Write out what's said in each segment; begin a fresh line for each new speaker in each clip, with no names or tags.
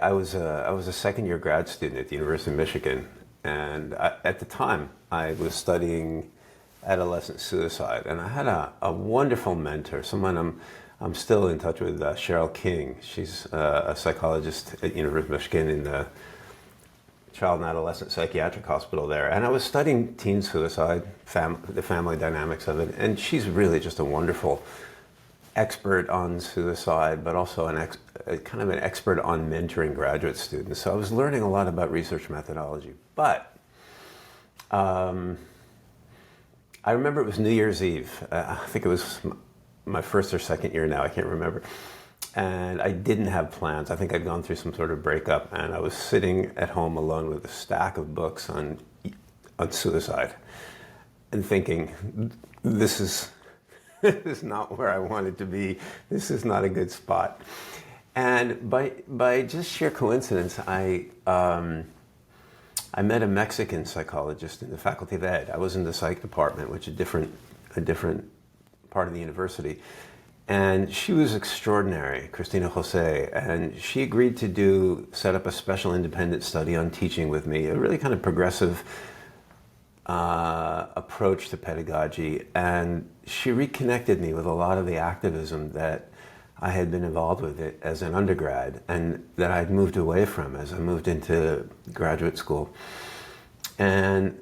I was a second-year grad student at the University of Michigan, and at the time I was studying adolescent suicide, and I had a wonderful mentor, someone I'm still in touch with, Cheryl King. She's a psychologist at University of Michigan in the Child and Adolescent Psychiatric Hospital there, and I was studying teen suicide, the family dynamics of it, and she's really just a wonderful expert on suicide, but also kind of an expert on mentoring graduate students. So I was learning a lot about research methodology. But I remember it was New Year's Eve. I think it was my first or second year now, I can't remember. And I didn't have plans. I think I'd gone through some sort of breakup, and I was sitting at home alone with a stack of books on suicide and thinking, this is not where I wanted to be. This is not a good spot. And by just sheer coincidence, I met a Mexican psychologist in the Faculty of Ed. I was in the psych department, which is a different part of the university. And she was extraordinary, Cristina Jose, and she agreed to set up a special independent study on teaching with me, a really kind of progressive approach to pedagogy. And she reconnected me with a lot of the activism that I had been involved with it as an undergrad and that I'd moved away from as I moved into graduate school. And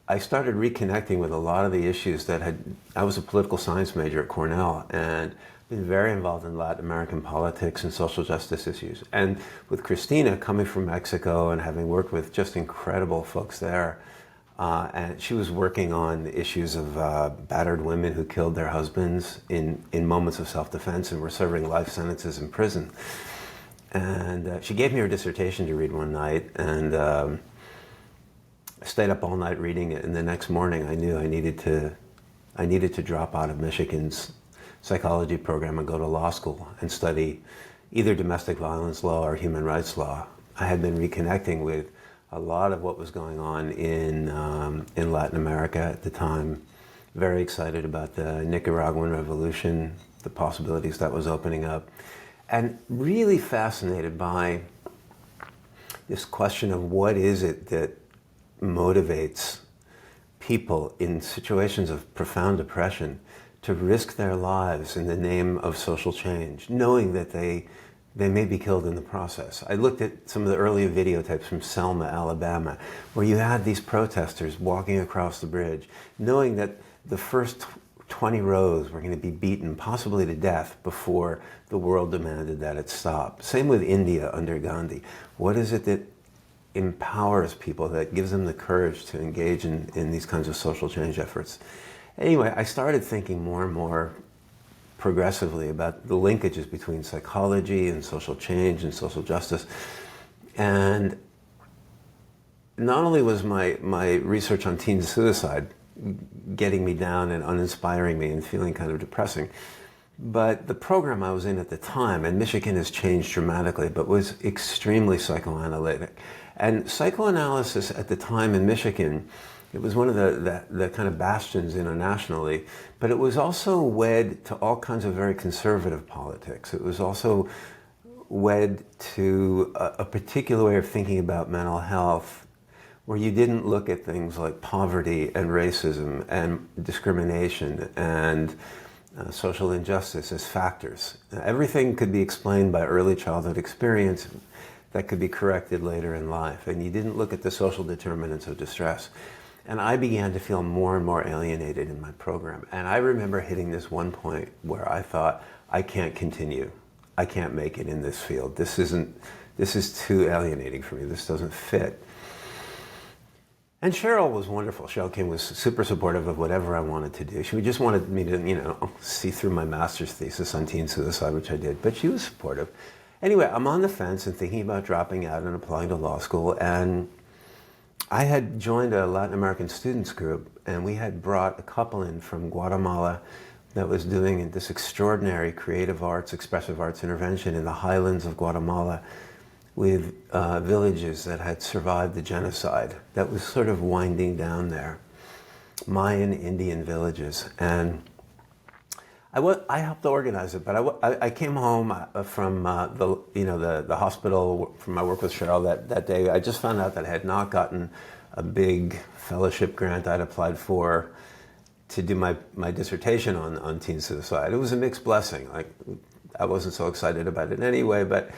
I started reconnecting with a lot of the issues I was a political science major at Cornell and been very involved in Latin American politics and social justice issues. And with Cristina, coming from Mexico and having worked with just incredible folks there, and she was working on issues of battered women who killed their husbands in moments of self-defense and were serving life sentences in prison. And she gave me her dissertation to read one night, and I stayed up all night reading it. And the next morning, I knew I needed to drop out of Michigan's psychology program and go to law school and study either domestic violence law or human rights law. I had been reconnecting with a lot of what was going on in Latin America at the time. Very excited about the Nicaraguan revolution, the possibilities that was opening up, and really fascinated by this question of what is it that motivates people in situations of profound depression to risk their lives in the name of social change, knowing that they may be killed in the process. I looked at some of the earlier videotapes from Selma, Alabama, where you had these protesters walking across the bridge, knowing that the first 20 rows were going to be beaten, possibly to death, before the world demanded that it stop. Same with India under Gandhi. What is it that empowers people, that gives them the courage to engage in these kinds of social change efforts? Anyway, I started thinking more and more progressively about the linkages between psychology and social change and social justice. And not only was my research on teen suicide getting me down and uninspiring me and feeling kind of depressing, but the program I was in at the time, and Michigan has changed dramatically, but was extremely psychoanalytic. And psychoanalysis at the time in Michigan, it was one of the kind of bastions internationally, but it was also wed to all kinds of very conservative politics. It was also wed to a particular way of thinking about mental health, where you didn't look at things like poverty and racism and discrimination and social injustice as factors. Everything could be explained by early childhood experience that could be corrected later in life, and you didn't look at the social determinants of distress. And I began to feel more and more alienated in my program. And I remember hitting this one point where I thought, I can't continue. I can't make it in this field. This is too alienating for me. This doesn't fit. And Cheryl was wonderful. Cheryl King was super supportive of whatever I wanted to do. She just wanted me to, see through my master's thesis on teen suicide, which I did, but she was supportive. Anyway, I'm on the fence and thinking about dropping out and applying to law school, and I had joined a Latin American students group, and we had brought a couple in from Guatemala that was doing this extraordinary creative arts, expressive arts intervention in the highlands of Guatemala with villages that had survived the genocide that was sort of winding down there, Mayan Indian villages. And I helped organize it, but I came home from the hospital from my work with Cheryl that day. I just found out that I had not gotten a big fellowship grant I'd applied for to do my dissertation on teen suicide. It was a mixed blessing. Like, I wasn't so excited about it anyway, but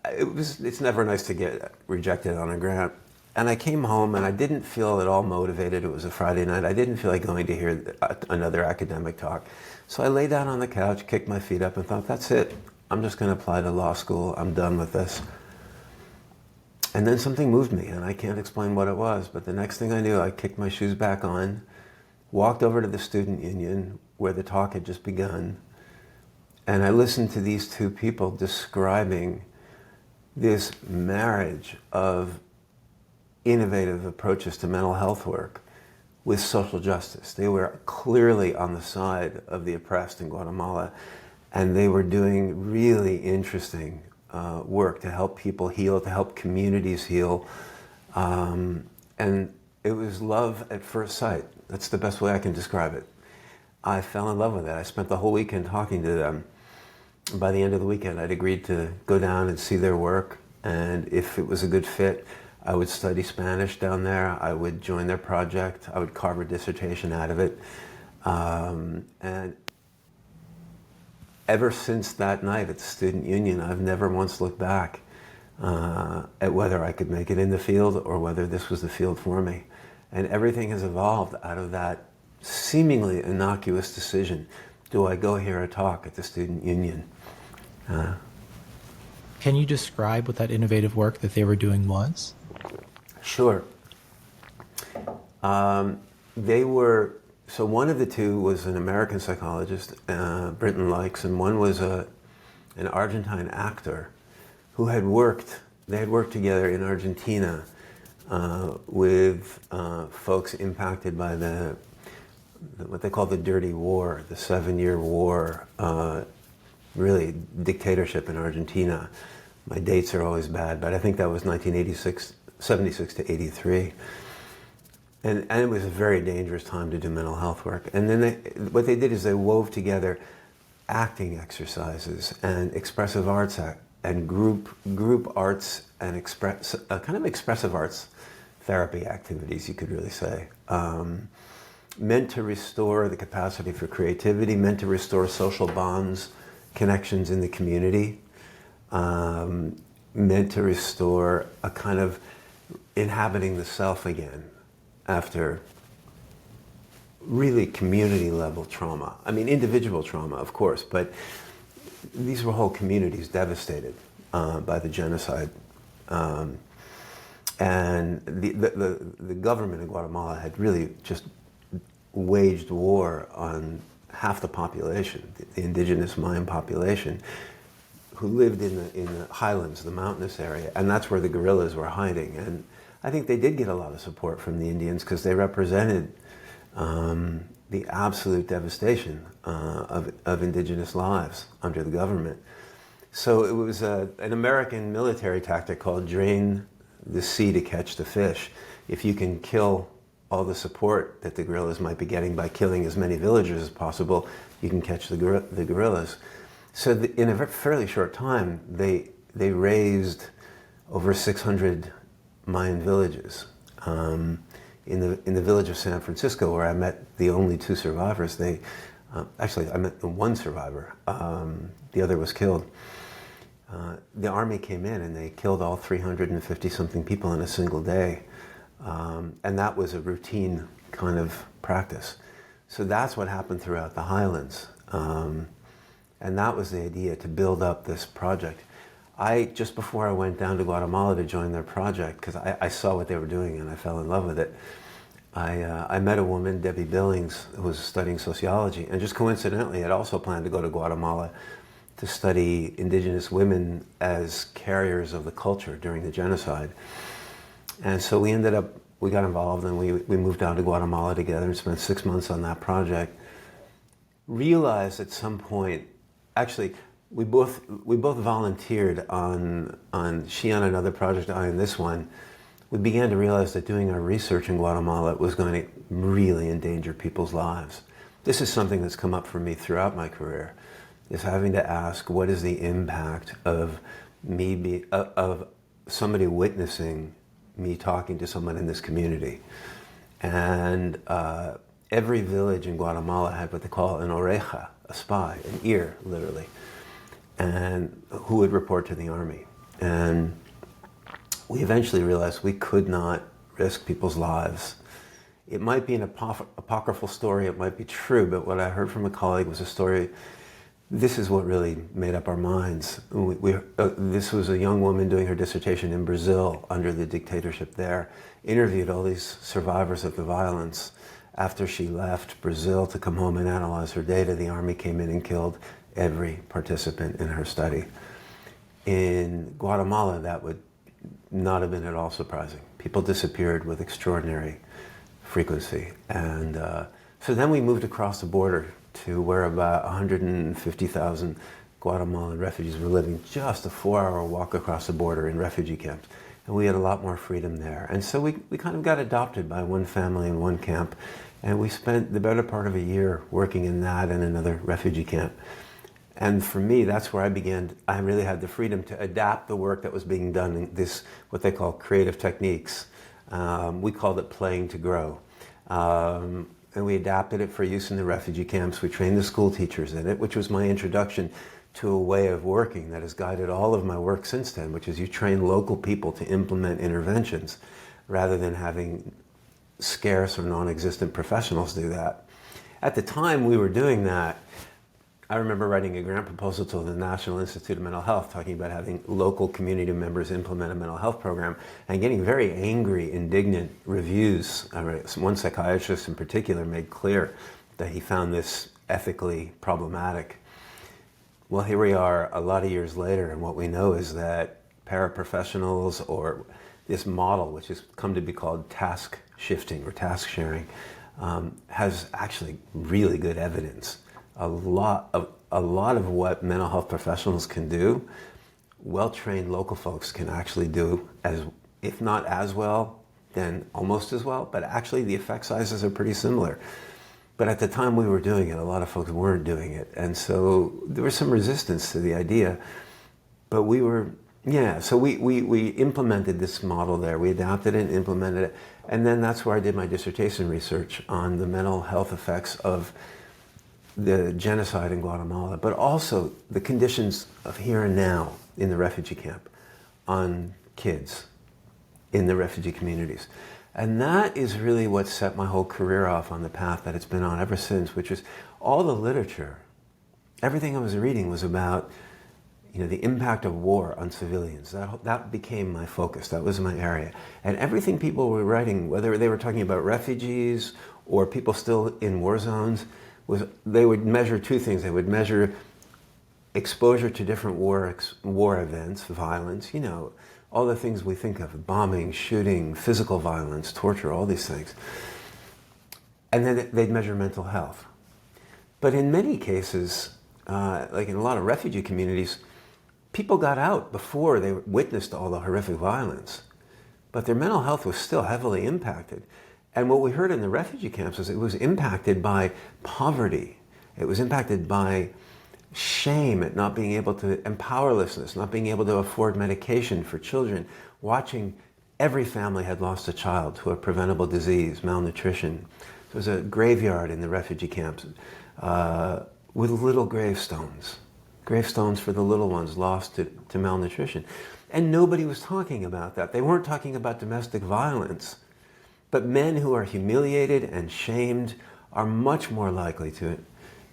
it's never nice to get rejected on a grant. And I came home and I didn't feel at all motivated. It was a Friday night. I didn't feel like going to hear another academic talk. So I lay down on the couch, kicked my feet up and thought, that's it. I'm just going to apply to law school. I'm done with this. And then something moved me, and I can't explain what it was. But the next thing I knew, I kicked my shoes back on, walked over to the student union where the talk had just begun, and I listened to these two people describing this marriage of innovative approaches to mental health work with social justice. They were clearly on the side of the oppressed in Guatemala, and they were doing really interesting work to help people heal, to help communities heal. And it was love at first sight. That's the best way I can describe it. I fell in love with it. I spent the whole weekend talking to them. By the end of the weekend, I'd agreed to go down and see their work, and if it was a good fit, I would study Spanish down there. I would join their project. I would carve a dissertation out of it. And ever since that night at the student union, I've never once looked back at whether I could make it in the field or whether this was the field for me. And everything has evolved out of that seemingly innocuous decision. Do I go hear a talk at the student union?
Can you describe what that innovative work that they were doing was?
Sure. So one of the two was an American psychologist, Brinton Likes, and one was an Argentine actor who had worked together in Argentina with folks impacted by what they call the Dirty War, the 7-year war, really dictatorship in Argentina. My dates are always bad, but I think that was 76 to 83. And it was a very dangerous time to do mental health work. And then what they did is they wove together acting exercises and expressive arts and group arts and kind of expressive arts therapy activities, you could really say. Meant to restore the capacity for creativity, meant to restore social bonds, connections in the community, meant to restore a kind of inhabiting the self again after really community level trauma. I mean, individual trauma, of course, but these were whole communities devastated by the genocide. And the government in Guatemala had really just waged war on half the population, the indigenous Mayan population, who lived in the highlands, the mountainous area, and that's where the guerrillas were hiding. And I think they did get a lot of support from the Indians because they represented the absolute devastation of indigenous lives under the government. So it was an American military tactic called drain the sea to catch the fish. If you can kill all the support that the guerrillas might be getting by killing as many villagers as possible, you can catch the guerrillas. So in a fairly short time, they raised over 600 Mayan villages. In the village of San Francisco, where I met the only two survivors, actually I met the one survivor. The other was killed. The army came in and they killed all 350-something people in a single day. And that was a routine kind of practice. So that's what happened throughout the highlands. And that was the idea, to build up this project. Just before I went down to Guatemala to join their project, because I saw what they were doing and I fell in love with it, I met a woman, Debbie Billings, who was studying sociology, and just coincidentally had also planned to go to Guatemala to study indigenous women as carriers of the culture during the genocide. And so we got involved and we moved down to Guatemala together and spent 6 months on that project. Realized at some point, actually, we both volunteered on she on another project, I on this one. We began to realize that doing our research in Guatemala was going to really endanger people's lives. this is something that's come up for me throughout my career, is having to ask, what is the impact of of somebody witnessing me talking to someone in this community? And every village in Guatemala had what they call an oreja, a spy, an ear, literally, and who would report to the army. And we eventually realized we could not risk people's lives. It might be an apocryphal story, it might be true, but what I heard from a colleague was a story. This is what really made up our minds. This was a young woman doing her dissertation in Brazil under the dictatorship there, interviewed all these survivors of the violence. After she left Brazil to come home and analyze her data, the army came in and killed every participant in her study. In Guatemala, that would not have been at all surprising. People disappeared with extraordinary frequency. And so then we moved across the border to where about 150,000 Guatemalan refugees were living, just a 4-hour walk across the border in refugee camps. And we had a lot more freedom there. And so we kind of got adopted by one family in one camp. And we spent the better part of a year working in that and another refugee camp. And for me, that's where I really had the freedom to adapt the work that was being done in this, what they call creative techniques. We called it playing to grow. And we adapted it for use in the refugee camps. We trained the school teachers in it, which was my introduction to a way of working that has guided all of my work since then, which is you train local people to implement interventions rather than having scarce or non-existent professionals do that. At the time we were doing that, I remember writing a grant proposal to the National Institute of Mental Health talking about having local community members implement a mental health program and getting very angry, indignant reviews. One psychiatrist in particular made clear that he found this ethically problematic. Well, here we are a lot of years later, and what we know is that paraprofessionals, or this model, which has come to be called task shifting or task sharing, has actually really good evidence. A lot of what mental health professionals can do, well-trained local folks can actually do, as if not as well, then almost as well, but actually the effect sizes are pretty similar. But at the time we were doing it, a lot of folks weren't doing it. And so there was some resistance to the idea, but we implemented this model there. We adapted it and implemented it. And then that's where I did my dissertation research on the mental health effects of the genocide in Guatemala, but also the conditions of here and now in the refugee camp on kids in the refugee communities. And that is really what set my whole career off on the path that it's been on ever since, which is all the literature. Everything I was reading was about, the impact of war on civilians. That became my focus. That was my area. And everything people were writing, whether they were talking about refugees or people still in war zones, they would measure two things. They would measure exposure to different war events, violence, all the things we think of, bombing, shooting, physical violence, torture, all these things. And then they'd measure mental health. But in many cases, like in a lot of refugee communities, people got out before they witnessed all the horrific violence. But their mental health was still heavily impacted. And what we heard in the refugee camps is it was impacted by poverty. It was impacted by shame at not being able to, and powerlessness, not being able to afford medication for children, watching every family had lost a child to a preventable disease, malnutrition. There was a graveyard in the refugee camps with little gravestones for the little ones lost to malnutrition. And nobody was talking about that. They weren't talking about domestic violence. But men who are humiliated and shamed are much more likely to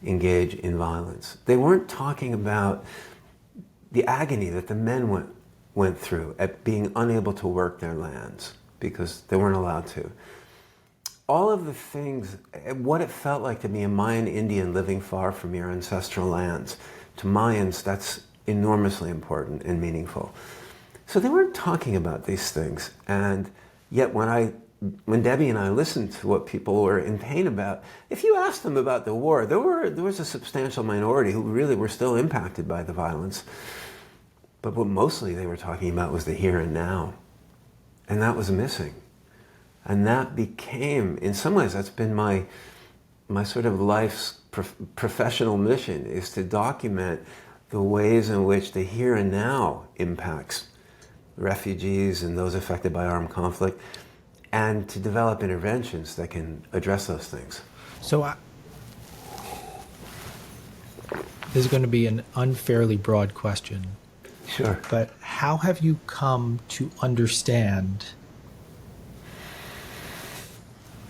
engage in violence. They weren't talking about the agony that the men went through at being unable to work their lands because they weren't allowed to. All of the things, what it felt like to be a Mayan Indian living far from your ancestral lands. To Mayans, that's enormously important and meaningful. So they weren't talking about these things. And yet when Debbie and I listened to what people were in pain about, if you asked them about the war, there was a substantial minority who really were still impacted by the violence. But what mostly they were talking about was the here and now. And that was missing. And that became, in some ways, that's been my my sort of life's professional mission is to document the ways in which the here and now impacts refugees and those affected by armed conflict, and to develop interventions that can address those things.
So this is going to be an unfairly broad question.
Sure.
But how have you come to understand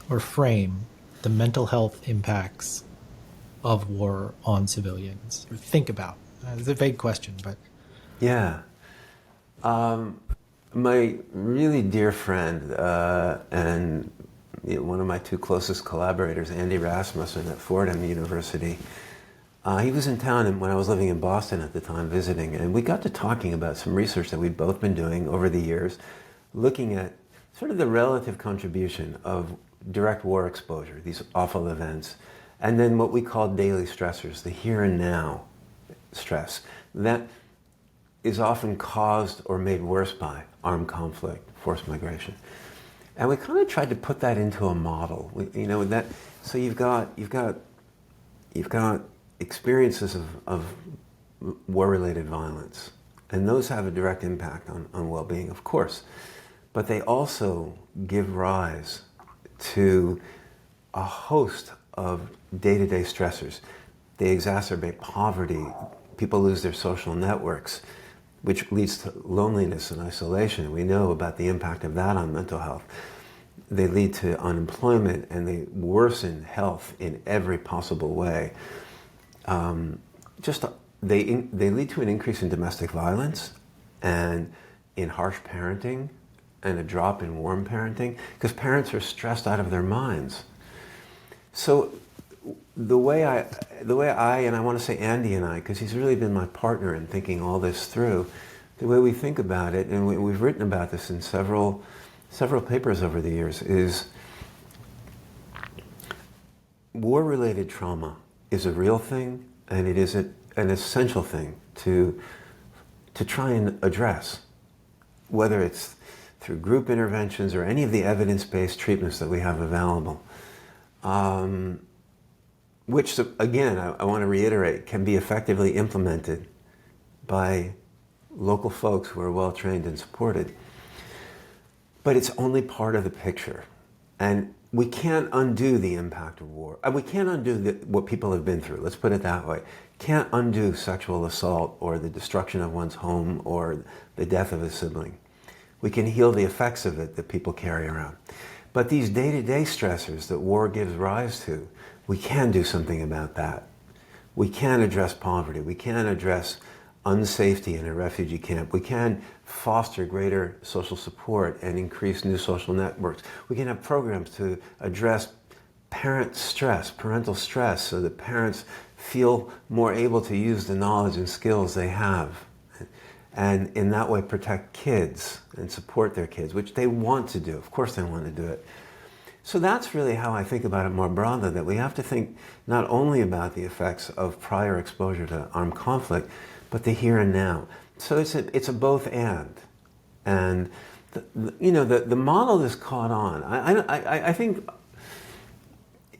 or frame the mental health impacts of war on civilians? Or think about? It's a vague question, but...
Yeah. My really dear friend and one of my two closest collaborators, Andy Rasmussen at Fordham University, he was in town when I was living in Boston at the time, visiting, and we got to talking about some research that we'd both been doing over the years, looking at sort of the relative contribution of direct war exposure, these awful events, and then what we call daily stressors, the here and now stress, that is often caused or made worse by armed conflict, forced migration. And we kind of tried to put that into a model. So you've got experiences of war-related violence, and those have a direct impact on well-being, of course, but they also give rise to a host of day-to-day stressors. They exacerbate poverty, people lose their social networks, which leads to loneliness and isolation. We know about the impact of that on mental health. They lead to unemployment, and they worsen health in every possible way. They lead to an increase in domestic violence and in harsh parenting and a drop in warm parenting, because parents are stressed out of their minds. So the way I, and I want to say Andy and I, because he's really been my partner in thinking all this through, the way we think about it, and we've written about this in several papers over the years, is war-related trauma is a real thing, and it is an essential thing to try and address, whether it's through group interventions or any of the evidence-based treatments that we have available. Which, again, I want to reiterate, can be effectively implemented by local folks who are well-trained and supported. But it's only part of the picture. And we can't undo the impact of war. We can't undo what people have been through, let's put it that way. Can't undo sexual assault or the destruction of one's home or the death of a sibling. We can heal the effects of it that people carry around. But these day-to-day stressors that war gives rise to, we can do something about that. We can address poverty. We can address unsafety in a refugee camp. We can foster greater social support and increase new social networks. We can have programs to address parental stress, so that parents feel more able to use the knowledge and skills they have. And in that way protect kids and support their kids, which they want to do. Of course they want to do it. So that's really how I think about it more broadly, that we have to think not only about the effects of prior exposure to armed conflict, but the here and now. So it's a both and. And the model that's caught on. I think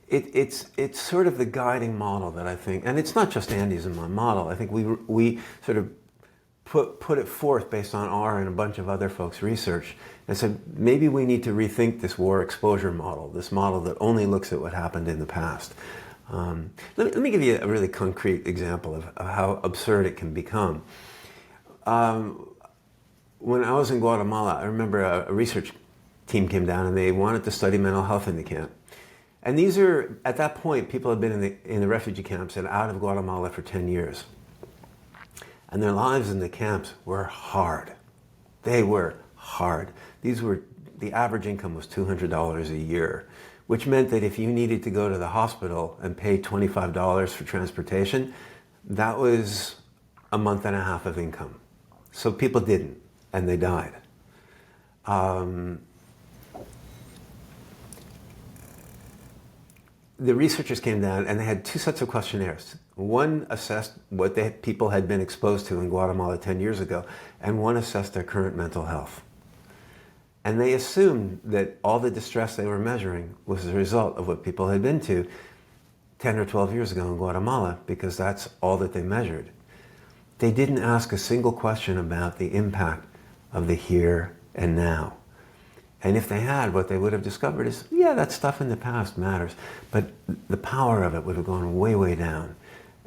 it's sort of the guiding model that I think, and it's not just Andy's and my model. I think we sort of put it forth based on our and a bunch of other folks' research, and said maybe we need to rethink this war exposure model, this model that only looks at what happened in the past. Let me give you a really concrete example of how absurd it can become. When I was in Guatemala, I remember a research team came down and they wanted to study mental health in the camp. And these are, at that point, people had been in the refugee camps and out of Guatemala for 10 years. And their lives in the camps were hard. They were hard. The average income was $200 a year, which meant that if you needed to go to the hospital and pay $25 for transportation, that was a month and a half of income. So people didn't, and they died. The researchers came down and they had two sets of questionnaires. One assessed what people had been exposed to in Guatemala 10 years ago, and one assessed their current mental health. And they assumed that all the distress they were measuring was the result of what people had been to. 10 or 12 years ago in Guatemala, because that's all that they measured. They didn't ask a single question about the impact of the here and now. And if they had, what they would have discovered is, yeah, that stuff in the past matters, but the power of it would have gone way, way down.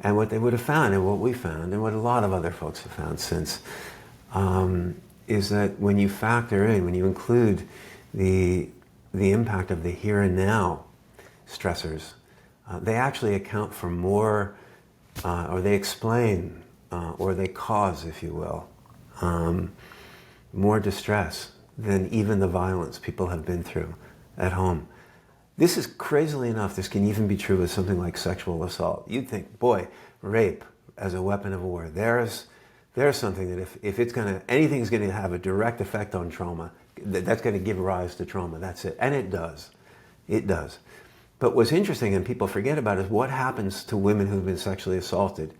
And what they would have found, and what we found, and what a lot of other folks have found since, is that when you factor in, when you include the impact of the here and now stressors, they actually account for more, or they explain, or they cause, if you will, more distress than even the violence people have been through at home. This is, crazily enough, this can even be true with something like sexual assault. You'd think, boy, rape as a weapon of war, there's something that if it's anything's gonna have a direct effect on trauma, that's gonna give rise to trauma, that's it. And it does. It does. But what's interesting, and people forget about, is what happens to women who've been sexually assaulted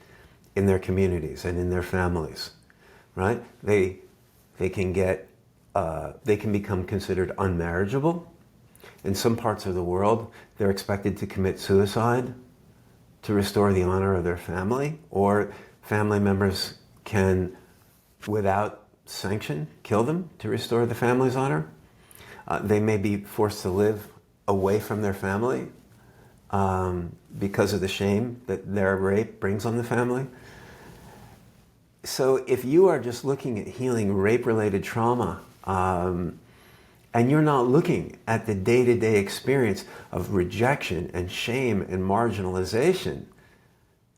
in their communities and in their families, right? They can become considered unmarriageable. In some parts of the world, they're expected to commit suicide to restore the honor of their family, or family members can, without sanction, kill them to restore the family's honor. They may be forced to live away from their family because of the shame that their rape brings on the family. So if you are just looking at healing rape-related trauma, and you're not looking at the day-to-day experience of rejection and shame and marginalization,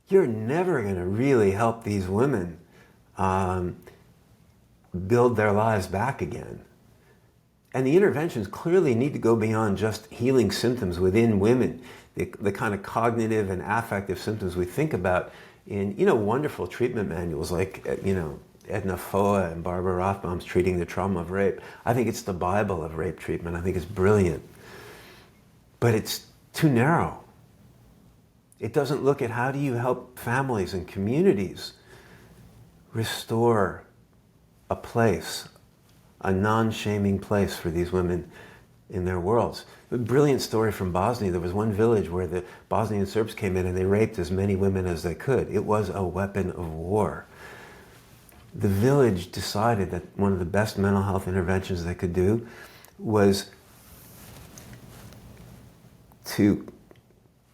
you're never going to really help these women build their lives back again. And the interventions clearly need to go beyond just healing symptoms within women, the kind of cognitive and affective symptoms we think about in, wonderful treatment manuals like, Edna Foa and Barbara Rothbaum's Treating the Trauma of Rape. I think it's the Bible of rape treatment. I think it's brilliant. But it's too narrow. It doesn't look at how do you help families and communities restore a place, a non-shaming place for these women in their worlds. A brilliant story from Bosnia. There was one village where the Bosnian Serbs came in and they raped as many women as they could. It was a weapon of war. The village decided that one of the best mental health interventions they could do was to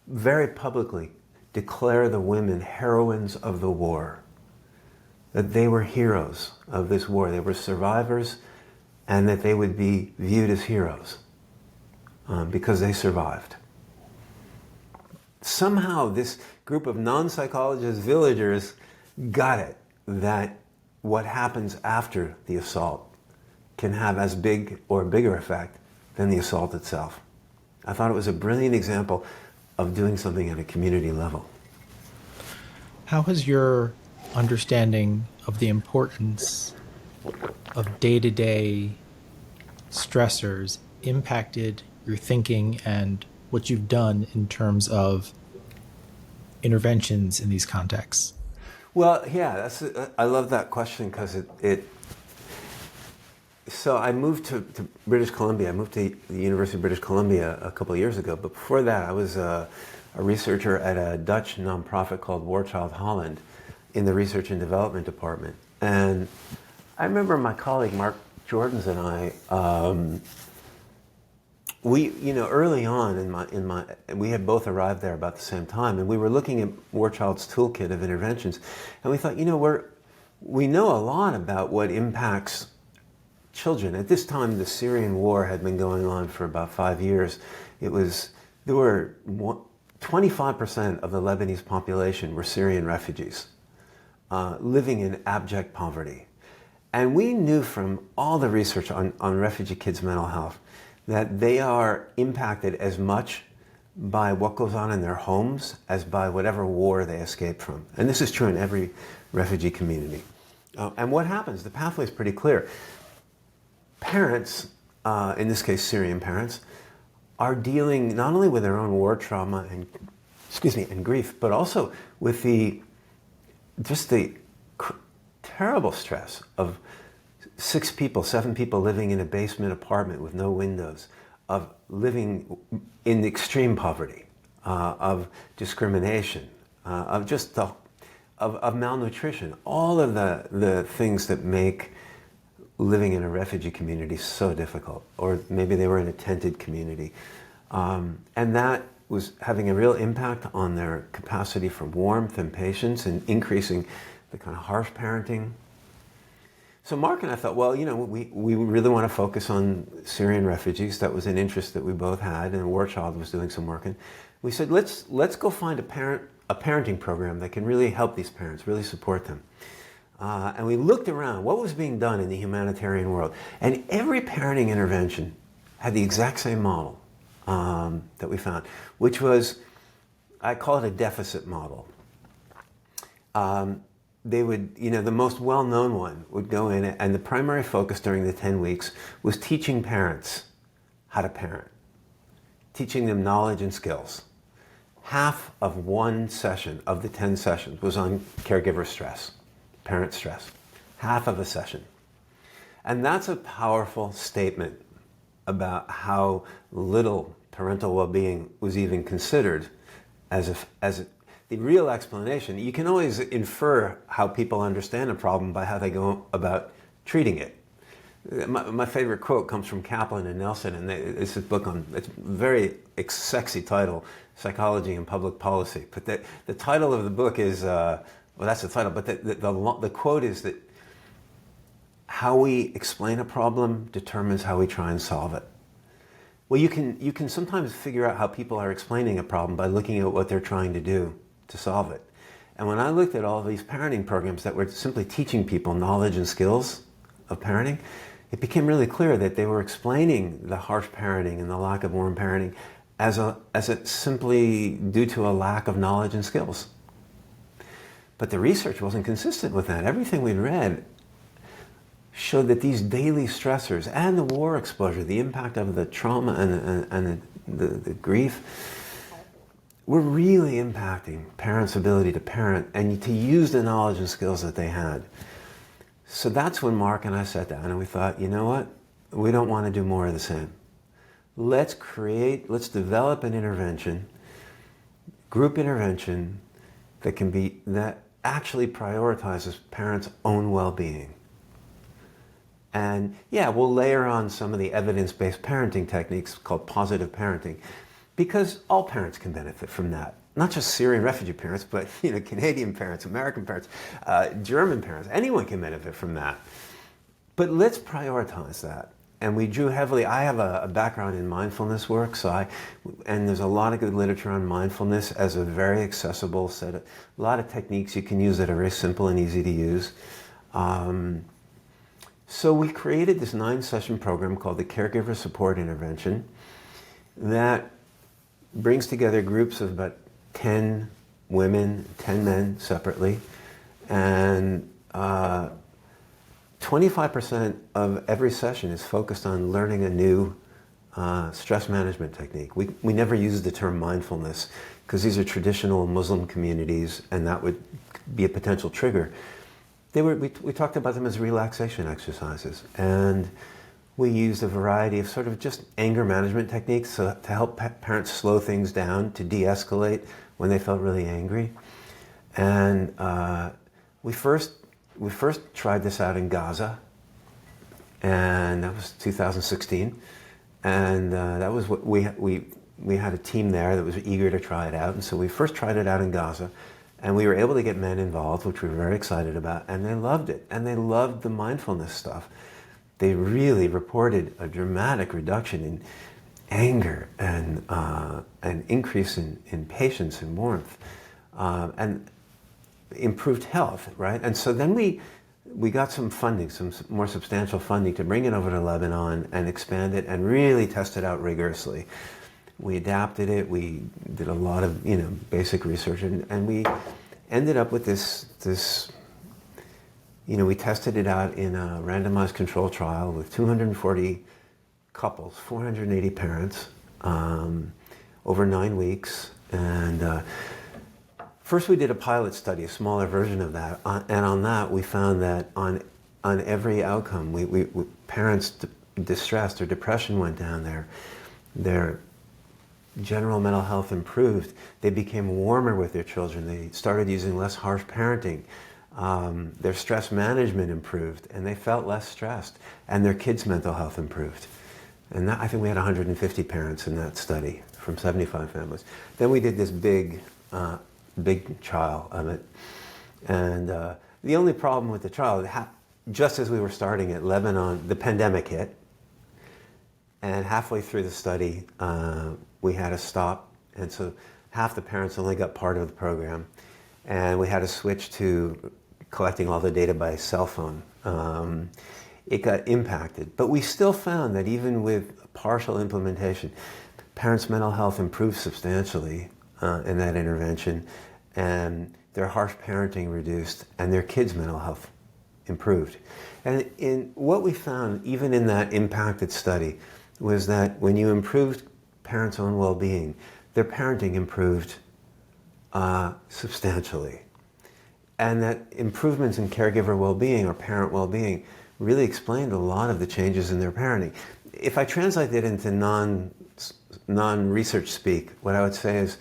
very publicly declare the women heroines of the war, that they were heroes of this war, they were survivors, and that they would be viewed as heroes because they survived. Somehow this group of non-psychologist villagers got it, that what happens after the assault can have as big or a bigger effect than the assault itself. I thought it was a brilliant example of doing something at a community level.
How has your understanding of the importance of day-to-day stressors impacted your thinking and what you've done in terms of interventions in these contexts?
Well, yeah, I love that question because so I moved to British Columbia. I moved to the University of British Columbia a couple of years ago. But before that, I was a researcher at a Dutch nonprofit called War Child Holland in the Research and Development Department. And I remember my colleague Mark Jordans and I, we, early on in my, we had both arrived there about the same time, and we were looking at War Child's toolkit of interventions, and we thought, we know a lot about what impacts children. At this time, the Syrian war had been going on for about 5 years. There were 25% of the Lebanese population were Syrian refugees, living in abject poverty. And we knew from all the research on refugee kids' mental health that they are impacted as much by what goes on in their homes as by whatever war they escape from. And this is true in every refugee community. And what happens? The pathway is pretty clear. Parents, in this case Syrian parents, are dealing not only with their own war trauma and grief, but also with the terrible stress of 7 people living in a basement apartment with no windows, of living in extreme poverty, of discrimination, of just of malnutrition, all of the things that make living in a refugee community so difficult, or maybe they were in a tented community. And that was having a real impact on their capacity for warmth and patience and increasing the kind of harsh parenting. So Mark and I thought, well, we really want to focus on Syrian refugees. That was an interest that we both had, and War Child was doing some work. And we said, let's go find a parenting program that can really help these parents, really support them. And we looked around, what was being done in the humanitarian world? And every parenting intervention had the exact same model that we found, which was, I call it a deficit model. They would, the most well-known one would go in, and the primary focus during the 10 weeks was teaching parents how to parent, teaching them knowledge and skills. Half of one session of the 10 sessions was on caregiver stress, parent stress. Half of a session. And that's a powerful statement about how little parental well-being was even considered as the real explanation. You can always infer how people understand a problem by how they go about treating it. My favorite quote comes from Kaplan and Nelson, and it's a book on, it's a very sexy title, Psychology and Public Policy. But the title of the book is, well, that's the title, but the quote is that how we explain a problem determines how we try and solve it. Well, you can sometimes figure out how people are explaining a problem by looking at what they're trying to do to solve it. And when I looked at all of these parenting programs that were simply teaching people knowledge and skills of parenting, it became really clear that they were explaining the harsh parenting and the lack of warm parenting as it simply due to a lack of knowledge and skills. But the research wasn't consistent with that. Everything we'd read showed that these daily stressors and the war exposure, the impact of the trauma and the grief, were really impacting parents' ability to parent and to use the knowledge and skills that they had. So that's when Mark and I sat down and we thought, you know what? We don't want to do more of the same. Let's develop an intervention, group intervention, that actually prioritizes parents' own well-being. And yeah, we'll layer on some of the evidence-based parenting techniques called positive parenting, because all parents can benefit from that. Not just Syrian refugee parents, but Canadian parents, American parents, German parents. Anyone can benefit from that. But let's prioritize that. And we drew heavily. I have a background in mindfulness work, and there's a lot of good literature on mindfulness as a very accessible set of, a lot of techniques you can use that are very simple and easy to use. So we created this 9-session program called the Caregiver Support Intervention that brings together groups of about 10 women, 10 men separately, and 25% of every session is focused on learning a new stress management technique. We never use the term mindfulness because these are traditional Muslim communities and that would be a potential trigger. We talked about them as relaxation exercises, and we used a variety of sort of just anger management techniques to help parents slow things down, to de-escalate when they felt really angry. And we first tried this out in Gaza, and that was 2016. And that was what we had a team there that was eager to try it out, and so we first tried it out in Gaza. And we were able to get men involved, which we were very excited about, and they loved it. And they loved the mindfulness stuff. They really reported a dramatic reduction in anger and an increase in patience and warmth, and improved health, right? And so then we got some funding, some more substantial funding to bring it over to Lebanon and expand it and really test it out rigorously. We adapted it, we did a lot of basic research, and we ended up with this we tested it out in a randomized control trial with 240 couples, 480 parents, over 9 weeks. And first we did a pilot study, a smaller version of that, and on that we found that on every outcome, parents distress, their depression went down, their general mental health improved. They became warmer with their children. They started using less harsh parenting. Their stress management improved, and they felt less stressed, and their kids' mental health improved. And that, I think we had 150 parents in that study from 75 families. Then we did this big trial of it. And the only problem with the trial, just as we were starting it, Lebanon, the pandemic hit. And halfway through the study, we had to stop. And so half the parents only got part of the program. And we had to switch to collecting all the data by cell phone. It got impacted. But we still found that even with partial implementation, parents' mental health improved substantially in that intervention, and their harsh parenting reduced, and their kids' mental health improved. And in what we found, even in that impacted study, was that when you improved parents' own well-being, their parenting improved substantially. And that improvements in caregiver well-being or parent well-being really explained a lot of the changes in their parenting. If I translate it into non-research speak, what I would say is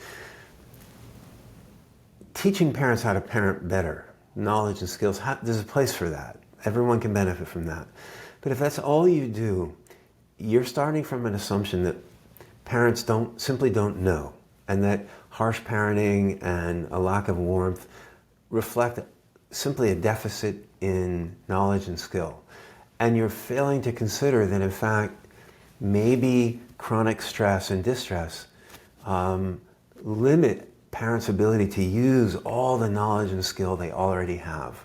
teaching parents how to parent better, knowledge and skills, there's a place for that. Everyone can benefit from that. But if that's all you do, you're starting from an assumption that parents simply don't know, and that harsh parenting and a lack of warmth reflect simply a deficit in knowledge and skill. And you're failing to consider that, in fact, maybe chronic stress and distress limit parents' ability to use all the knowledge and skill they already have.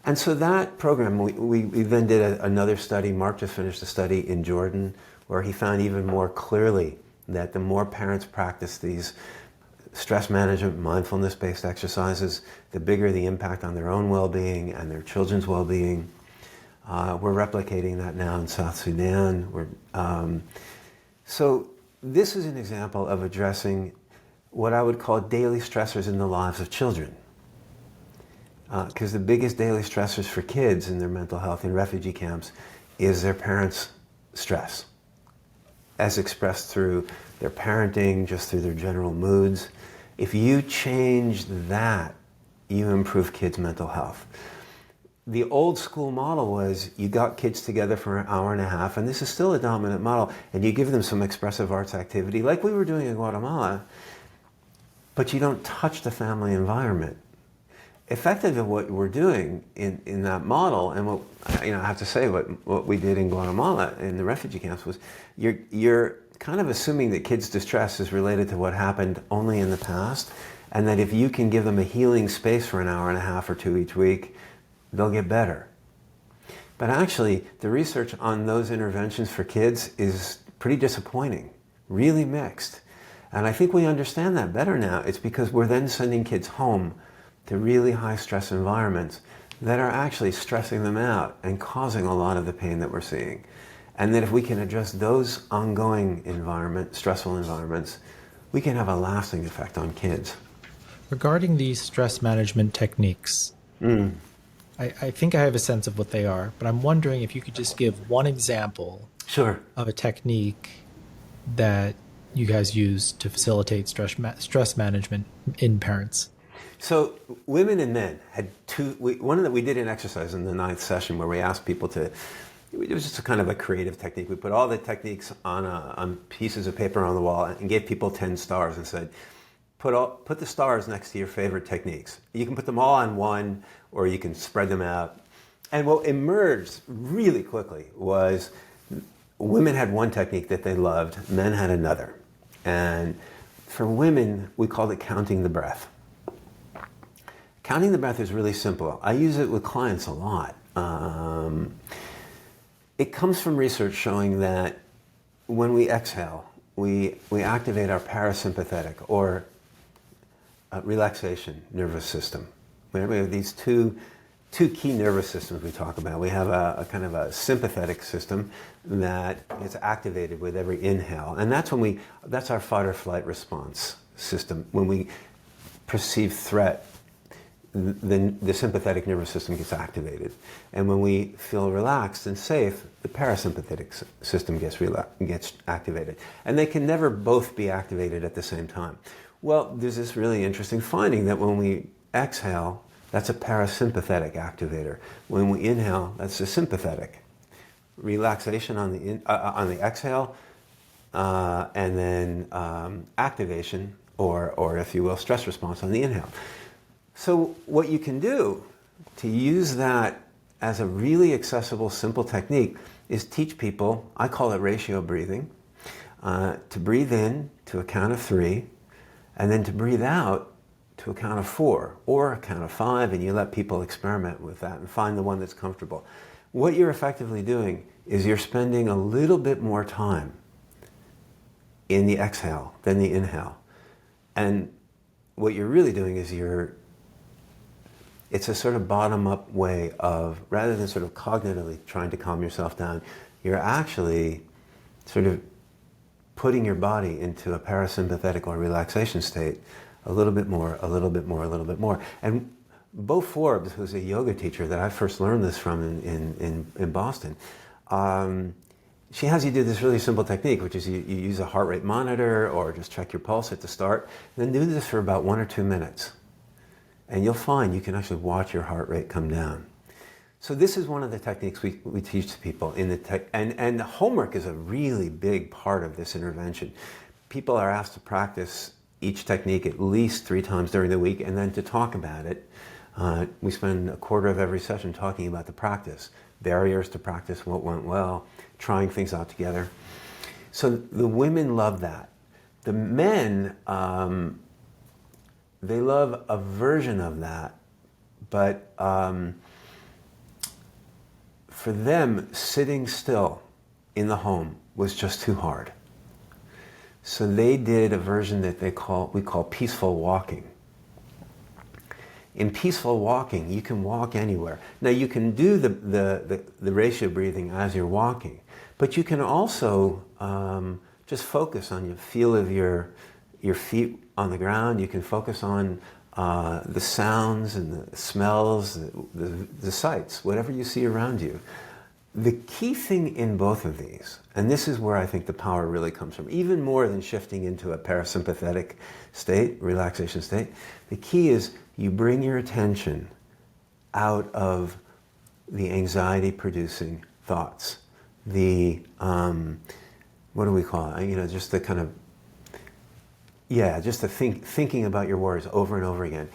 And so that program, we then did another study. Mark just finished a study in Jordan where he found even more clearly that the more parents practice these stress management, mindfulness-based exercises, the bigger the impact on their own well-being and their children's well-being. We're replicating that now in South Sudan. So this is an example of addressing what I would call daily stressors in the lives of children. Because the biggest daily stressors for kids in their mental health in refugee camps is their parents' stress, as expressed through their parenting, just through their general moods. If you change that, you improve kids' mental health. The old school model was you got kids together for an hour and a half, and this is still a dominant model, and you give them some expressive arts activity like we were doing in Guatemala, but you don't touch the family environment. Effectively, what we're doing in that model, and what I have to say, what we did in Guatemala in the refugee camps was you're kind of assuming that kids' distress is related to what happened only in the past, and that if you can give them a healing space for an hour and a half or two each week, they'll get better. But actually, the research on those interventions for kids is pretty disappointing, really mixed. And I think we understand that better now. It's because we're then sending kids home to really high stress environments that are actually stressing them out and causing a lot of the pain that we're seeing. And that if we can address those ongoing stressful environments, we can have a lasting effect on kids.
Regarding these stress management techniques, I think I have a sense of what they are, but I'm wondering if you could just give one example of a technique that you guys use to facilitate stress management in parents.
So women and men had one that we did an exercise in the 9th session where we asked people to, it was just a kind of a creative technique. We put all the techniques on pieces of paper on the wall and gave people 10 stars and said, put the stars next to your favorite techniques. You can put them all on one, or you can spread them out. And what emerged really quickly was women had one technique that they loved, men had another. And for women, we called it counting the breath. Counting the breath is really simple. I use it with clients a lot. It comes from research showing that when we exhale, we activate our parasympathetic or relaxation nervous system. We have these two key nervous systems we talk about. We have a kind of a sympathetic system that gets activated with every inhale, and that's our fight or flight response system. When we perceive threat, the sympathetic nervous system gets activated. And when we feel relaxed and safe, the parasympathetic system gets activated. And they can never both be activated at the same time. Well, there's this really interesting finding that when we exhale, that's a parasympathetic activator. When we inhale, that's a sympathetic. Relaxation on the exhale, and then activation, or if you will, stress response on the inhale. So what you can do to use that as a really accessible, simple technique is teach people, I call it ratio breathing, to breathe in to a count of 3, and then to breathe out to a count of 4, or a count of 5, and you let people experiment with that and find the one that's comfortable. What you're effectively doing is you're spending a little bit more time in the exhale than the inhale. And what you're really doing is it's a sort of bottom-up way of, rather than sort of cognitively trying to calm yourself down, you're actually sort of putting your body into a parasympathetic or relaxation state a little bit more, a little bit more, a little bit more. And Bo Forbes, who's a yoga teacher that I first learned this from in Boston, she has you do this really simple technique, which is you use a heart rate monitor or just check your pulse at the start, and then do this for about 1 or 2 minutes. And you'll find you can actually watch your heart rate come down. So this is one of the techniques we teach to people in the and homework is a really big part of this intervention. People are asked to practice each technique at least 3 times during the week, and then to talk about it. We spend a quarter of every session talking about the practice, barriers to practice, what went well, trying things out together. So the women love that. The men, they love a version of that, but for them, sitting still in the home was just too hard. So they did a version that we call peaceful walking. In peaceful walking, you can walk anywhere. Now you can do the ratio breathing as you're walking, but you can also just focus on the feel of your feet on the ground. You can focus on the sounds and the smells, the sights, whatever you see around you. The key thing in both of these, and this is where I think the power really comes from, even more than shifting into a parasympathetic state, relaxation state, the key is you bring your attention out of the anxiety-producing thoughts, the, what do we call it? Just the kind of, just the thinking about your worries over and over again.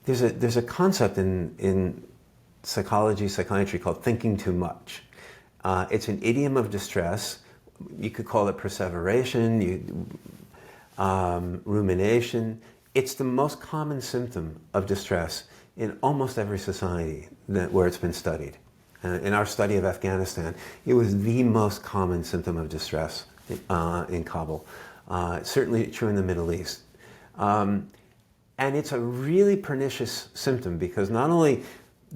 There's a concept in psychology, psychiatry called thinking too much. It's an idiom of distress. You could call it perseveration, rumination. It's the most common symptom of distress in almost every society where it's been studied. In our study of Afghanistan, it was the most common symptom of distress in Kabul. Certainly true in the Middle East. And it's a really pernicious symptom because not only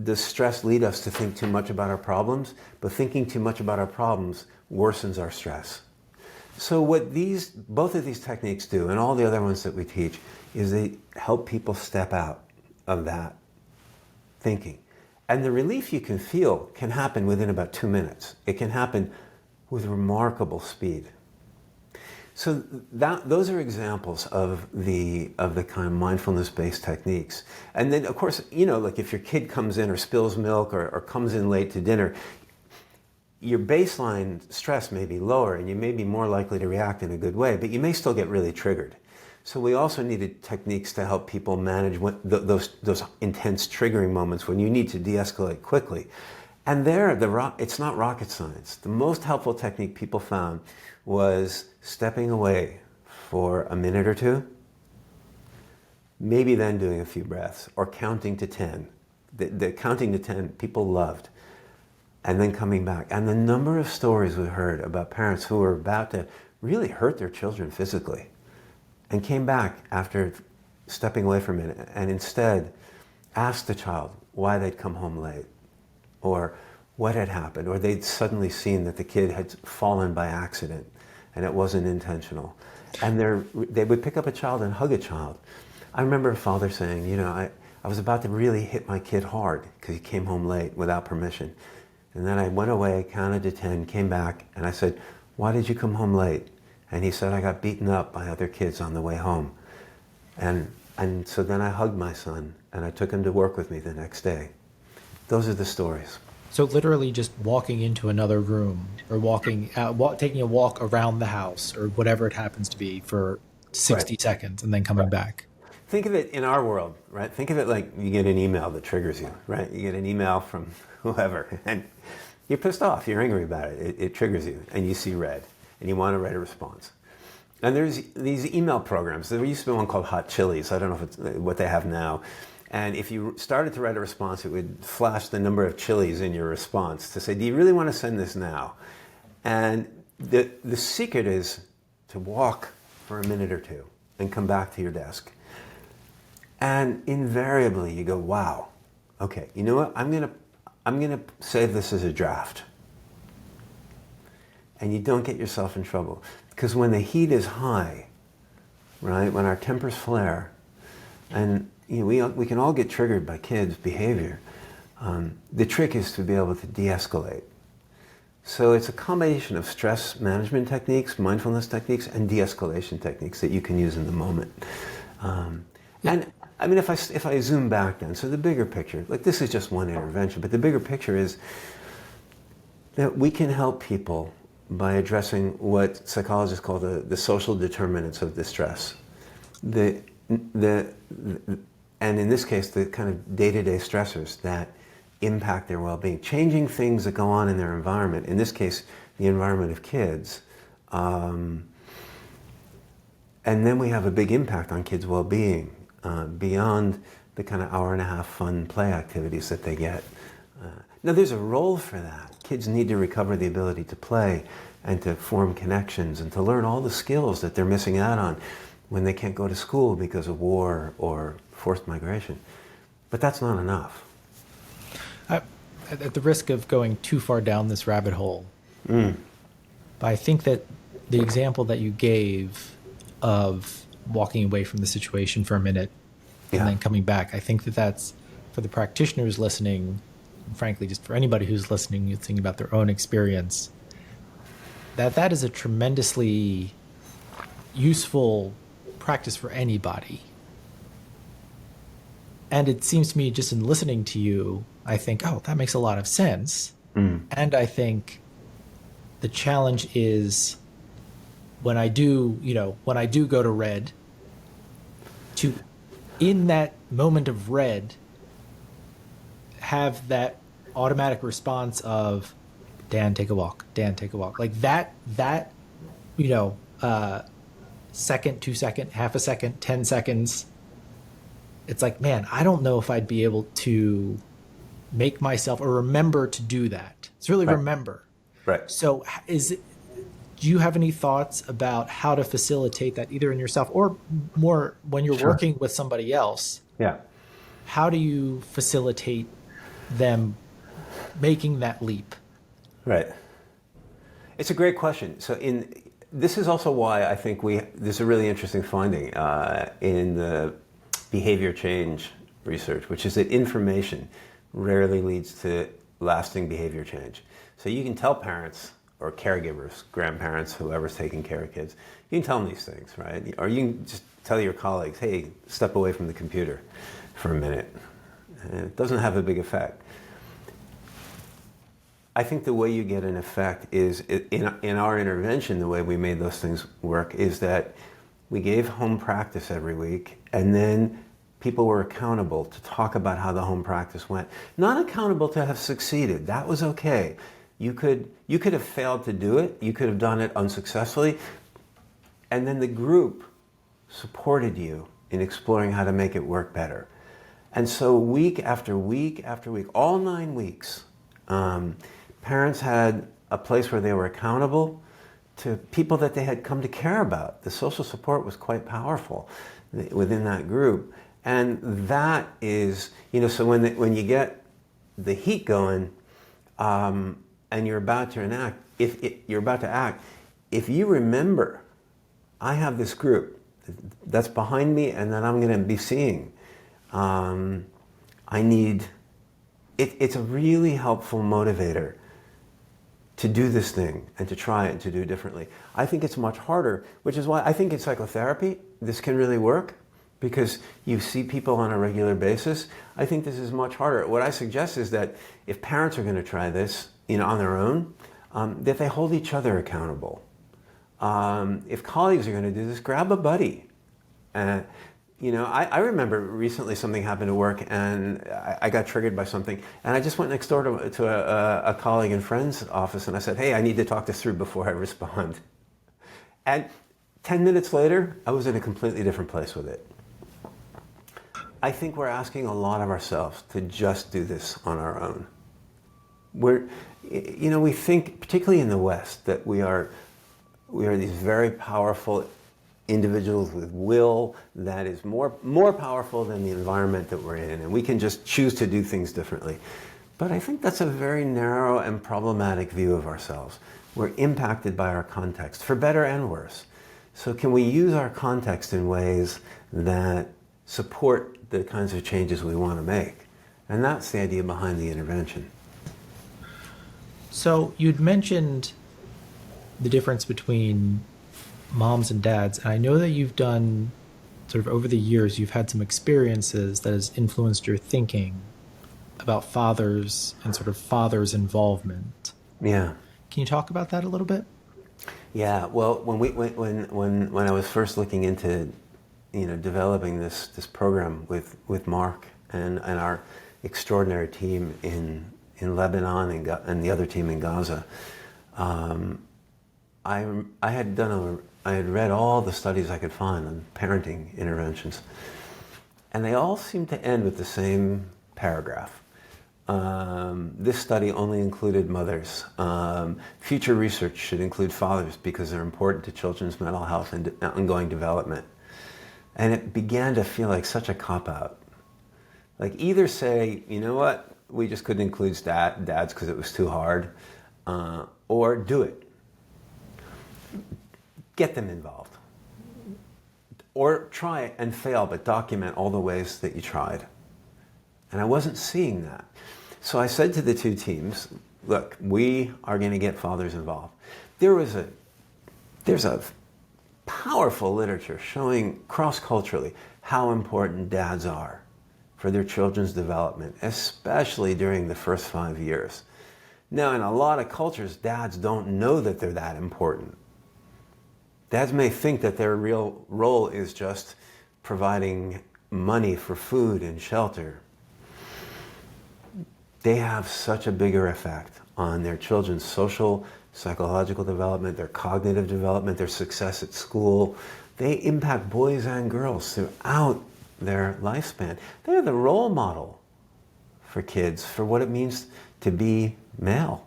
does stress lead us to think too much about our problems, but thinking too much about our problems worsens our stress. So what both of these techniques do, and all the other ones that we teach, is they help people step out of that thinking. And the relief you can feel can happen within about 2 minutes. It can happen with remarkable speed. So those are examples of the kind of mindfulness-based techniques. And then, of course, like if your kid comes in or spills milk or comes in late to dinner, your baseline stress may be lower and you may be more likely to react in a good way, but you may still get really triggered. So we also needed techniques to help people manage those intense triggering moments when you need to de-escalate quickly. And it's not rocket science. The most helpful technique people found was stepping away for a minute or 2, maybe then doing a few breaths, or counting to 10. The counting to 10 people loved, and then coming back. And the number of stories we heard about parents who were about to really hurt their children physically and came back after stepping away for a minute and instead asked the child why they'd come home late, or what had happened, or they'd suddenly seen that the kid had fallen by accident and it wasn't intentional. And they would pick up a child and hug a child. I remember a father saying, I I was about to really hit my kid hard because he came home late without permission. And then I went away, counted to 10, came back, and I said, "Why did you come home late?" And he said, "I got beaten up by other kids on the way home." And so then I hugged my son, and I took him to work with me the next day. Those are the stories.
So literally just walking into another room or walking out, taking a walk around the house or whatever it happens to be for 60 seconds and then coming back.
Think of it in our world, right? Think of it like you get an email that triggers you, right? You get an email from whoever, and you're pissed off, you're angry about it. It triggers you, and you see red, and you want to write a response. And there's these email programs. There used to be one called Hot Chilies. I don't know if it's what they have now. And if you started to write a response, it would flash the number of chilies in your response to say, do you really want to send this now? And the secret is to walk for a minute or two and come back to your desk. And invariably you go, wow, okay, you know what? I'm gonna save this as a draft. And you don't get yourself in trouble. Because when the heat is high, right, when our tempers flare, and we can all get triggered by kids' behavior, the trick is to be able to de-escalate. So it's a combination of stress management techniques, mindfulness techniques, and de-escalation techniques that you can use in the moment. And I mean, if I zoom back then, so the bigger picture, like this is just one intervention, but the bigger picture is that we can help people by addressing what psychologists call the social determinants of distress. And in this case, the kind of day-to-day stressors that impact their well-being, changing things that go on in their environment, in this case, the environment of kids. And then we have a big impact on kids' well-being beyond the kind of hour-and-a-half fun play activities that they get. Now, there's a role for that. Kids need to recover the ability to play and to form connections and to learn all the skills that they're missing out on when they can't go to school because of war or forced migration. But that's not enough.
At the risk of going too far down this rabbit hole, but I think that the example that you gave of walking away from the situation for a minute and then coming back, I think that that's, for the practitioners listening, frankly, just for anybody who's listening, you think about their own experience, that is a tremendously useful practice for anybody. And it seems to me, just in listening to you, I think, oh, that makes a lot of sense. And I think the challenge is when I do go to red, to, in that moment of red, have that automatic response of, Dan, take a walk. Dan, take a walk. Like that, second, 2 second, half a second, 10 seconds. It's like, man, I don't know if I'd be able to make myself or remember to do that. It's really remember.
Right.
So do you have any thoughts about how to facilitate that either in yourself or more when you're working with somebody else? Yeah. How do you facilitate them making that leap? Right.
It's a great question. So this is also why I think there's a really interesting finding in the behavior change research, which is that information rarely leads to lasting behavior change. So you can tell parents or caregivers, grandparents, whoever's taking care of kids, you can tell them these things, right? Or you can just tell your colleagues, hey, step away from the computer for a minute. And it doesn't have a big effect. I think the way you get an effect is, in our intervention, the way we made those things work is that we gave home practice every week, and then people were accountable to talk about how the home practice went. Not accountable to have succeeded. That was okay. You could have failed to do it. You could have done it unsuccessfully. And then the group supported you in exploring how to make it work better. And so week after week after week, all 9 weeks, parents had a place where they were accountable to people that they had come to care about. The social support was quite powerful within that group. And that is, so when you get the heat going and you're about to enact, if you remember, I have this group that's behind me and that I'm going to be seeing, I need, it's a really helpful motivator to do this thing and to try it and to do it differently. I think it's much harder, which is why I think in psychotherapy this can really work, because you see people on a regular basis. I think this is much harder. What I suggest is that if parents are going to try this, on their own, that they hold each other accountable. If colleagues are going to do this, grab a buddy. I remember recently something happened at work, and I got triggered by something, and I just went next door to a colleague and friend's office, and I said, hey, I need to talk this through before I respond. And 10 minutes later, I was in a completely different place with it. I think we're asking a lot of ourselves to just do this on our own. We think, particularly in the West, that we are these very powerful individuals with will that is more powerful than the environment that we're in, and we can just choose to do things differently. But I think that's a very narrow and problematic view of ourselves. We're impacted by our context, for better and worse. So can we use our context in ways that support the kinds of changes we want to make? And that's the idea behind the intervention.
So you'd mentioned the difference between moms and dads, and I know that you've done, sort of over the years, you've had some experiences that has influenced your thinking about fathers and sort of fathers' involvement.
Yeah.
Can you talk about that a little bit?
Yeah. Well, when I was first looking into, developing this program with Mark and our extraordinary team in Lebanon and the other team in Gaza, I had read all the studies I could find on parenting interventions, and they all seemed to end with the same paragraph. This study only included mothers. Future research should include fathers because they're important to children's mental health and ongoing development. And it began to feel like such a cop-out. Like, either say, you know what, we just couldn't include dads because it was too hard, or do it. Get them involved. Or try it and fail, but document all the ways that you tried. And I wasn't seeing that. So I said to the two teams, look, we are going to get fathers involved. There's a powerful literature showing cross-culturally how important dads are for their children's development, especially during the first 5 years. Now, in a lot of cultures, dads don't know that they're that important. Dads may think that their real role is just providing money for food and shelter. They have such a bigger effect on their children's social, psychological development, their cognitive development, their success at school. They impact boys and girls throughout their lifespan. They're the role model for kids for what it means to be male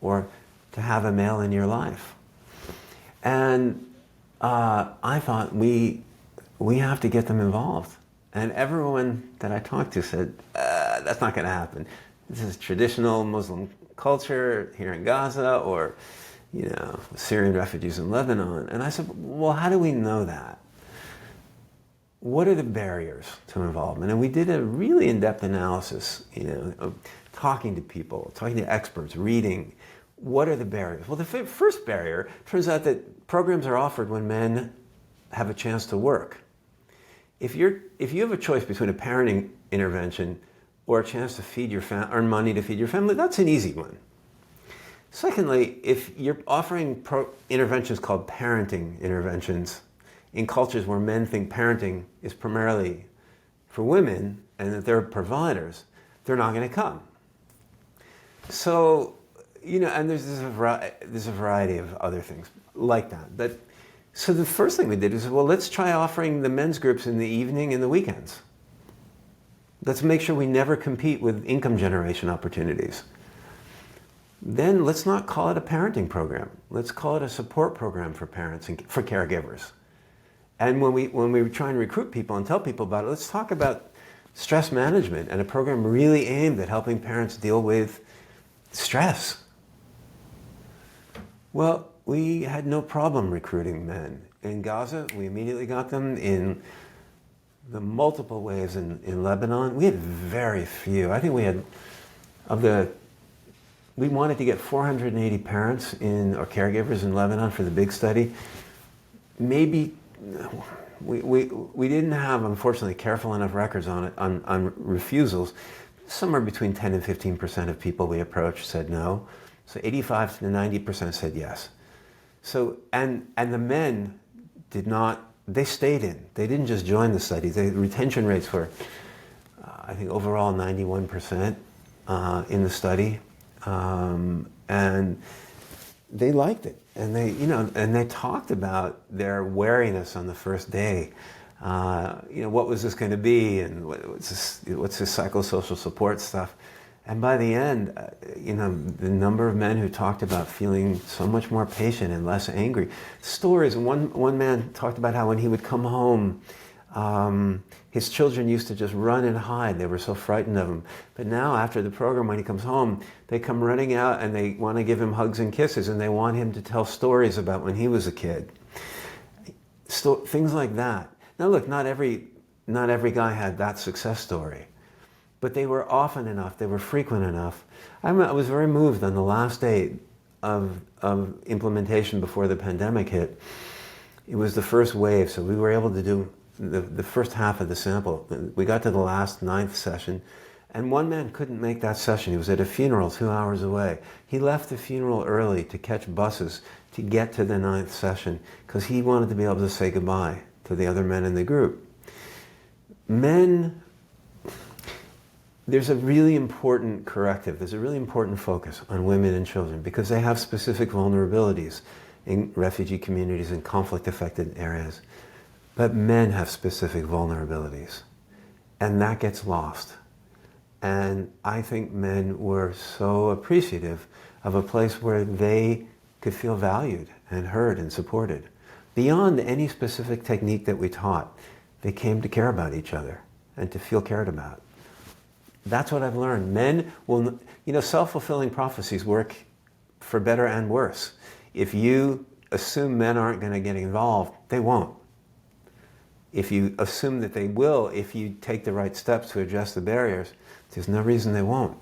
or to have a male in your life. And I thought we have to get them involved. And everyone that I talked to said, that's not going to happen. This is traditional Muslim culture here in Gaza, or Syrian refugees in Lebanon. And I said, well, how do we know that? What are the barriers to involvement? And we did a really in-depth analysis, of talking to people, talking to experts, reading. What are the barriers? Well, the first barrier turns out that programs are offered when men have a chance to work. If you have a choice between a parenting intervention or a chance to earn money to feed your family, that's an easy one. Secondly, if you're offering interventions called parenting interventions in cultures where men think parenting is primarily for women and that they're providers, they're not going to come. So, and there's a variety of other things like that. So the first thing we did was, well, let's try offering the men's groups in the evening and the weekends. Let's make sure we never compete with income generation opportunities. Then let's not call it a parenting program. Let's call it a support program for parents and for caregivers. And when we try and recruit people and tell people about it, let's talk about stress management and a program really aimed at helping parents deal with stress. Well, we had no problem recruiting men. In Gaza, we immediately got them in the multiple waves in Lebanon, we had very few. I think we had, we wanted to get 480 parents or caregivers in Lebanon for the big study. Maybe, we didn't have, unfortunately, careful enough records on it, on refusals. Somewhere between 10 and 15% of people we approached said no. So 85 to 90% said yes. So, and the men did not, they stayed in. They didn't just join the study. The retention rates were, I think, overall 91% in the study. And they liked it. And they talked about their wariness on the first day. What was this going to be, and what's this psychosocial support stuff? And by the end, the number of men who talked about feeling so much more patient and less angry. Stories. One man talked about how when he would come home, his children used to just run and hide. They were so frightened of him. But now, after the program, when he comes home, they come running out and they want to give him hugs and kisses, and they want him to tell stories about when he was a kid. Things like that. Now, look, not every guy had that success story. But they were often enough, they were frequent enough. I was very moved on the last day of implementation before the pandemic hit. It was the first wave, so we were able to do the first half of the sample. We got to the last 9th session, and one man couldn't make that session. He was at a funeral 2 hours away. He left the funeral early to catch buses to get to the 9th session because he wanted to be able to say goodbye to the other men in the group. Men, there's a really important corrective, there's a really important focus on women and children because they have specific vulnerabilities in refugee communities and conflict-affected areas. But men have specific vulnerabilities, and that gets lost. And I think men were so appreciative of a place where they could feel valued and heard and supported. Beyond any specific technique that we taught, they came to care about each other and to feel cared about. That's what I've learned. Men will, self-fulfilling prophecies work for better and worse. If you assume men aren't going to get involved, they won't. If you assume that they will, if you take the right steps to address the barriers, there's no reason they won't.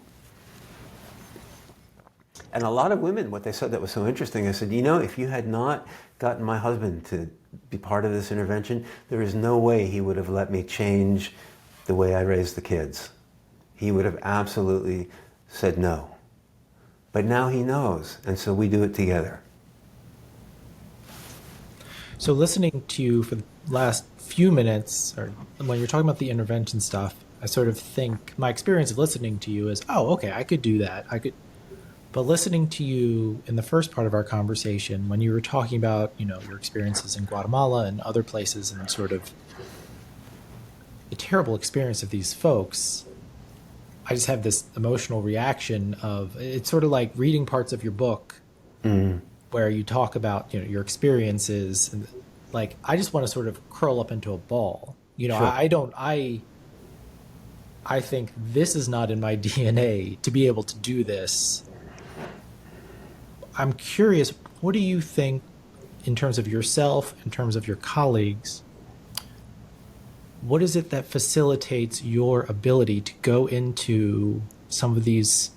And a lot of women, what they said that was so interesting, I said, if you had not gotten my husband to be part of this intervention, there is no way he would have let me change the way I raised the kids. He would have absolutely said no. But now he knows, and so we do it together.
So listening to you for the last few minutes, or when you're talking about the intervention stuff, I sort of think my experience of listening to you is, oh, okay, I could do that. But listening to you in the first part of our conversation, when you were talking about, your experiences in Guatemala and other places and sort of the terrible experience of these folks, I just have this emotional reaction of, it's sort of like reading parts of your book where you talk about, your experiences, and like, I just want to sort of curl up into a ball. Sure. I think this is not in my DNA to be able to do this. I'm curious, what do you think in terms of yourself, in terms of your colleagues? What is it that facilitates your ability to go into some of these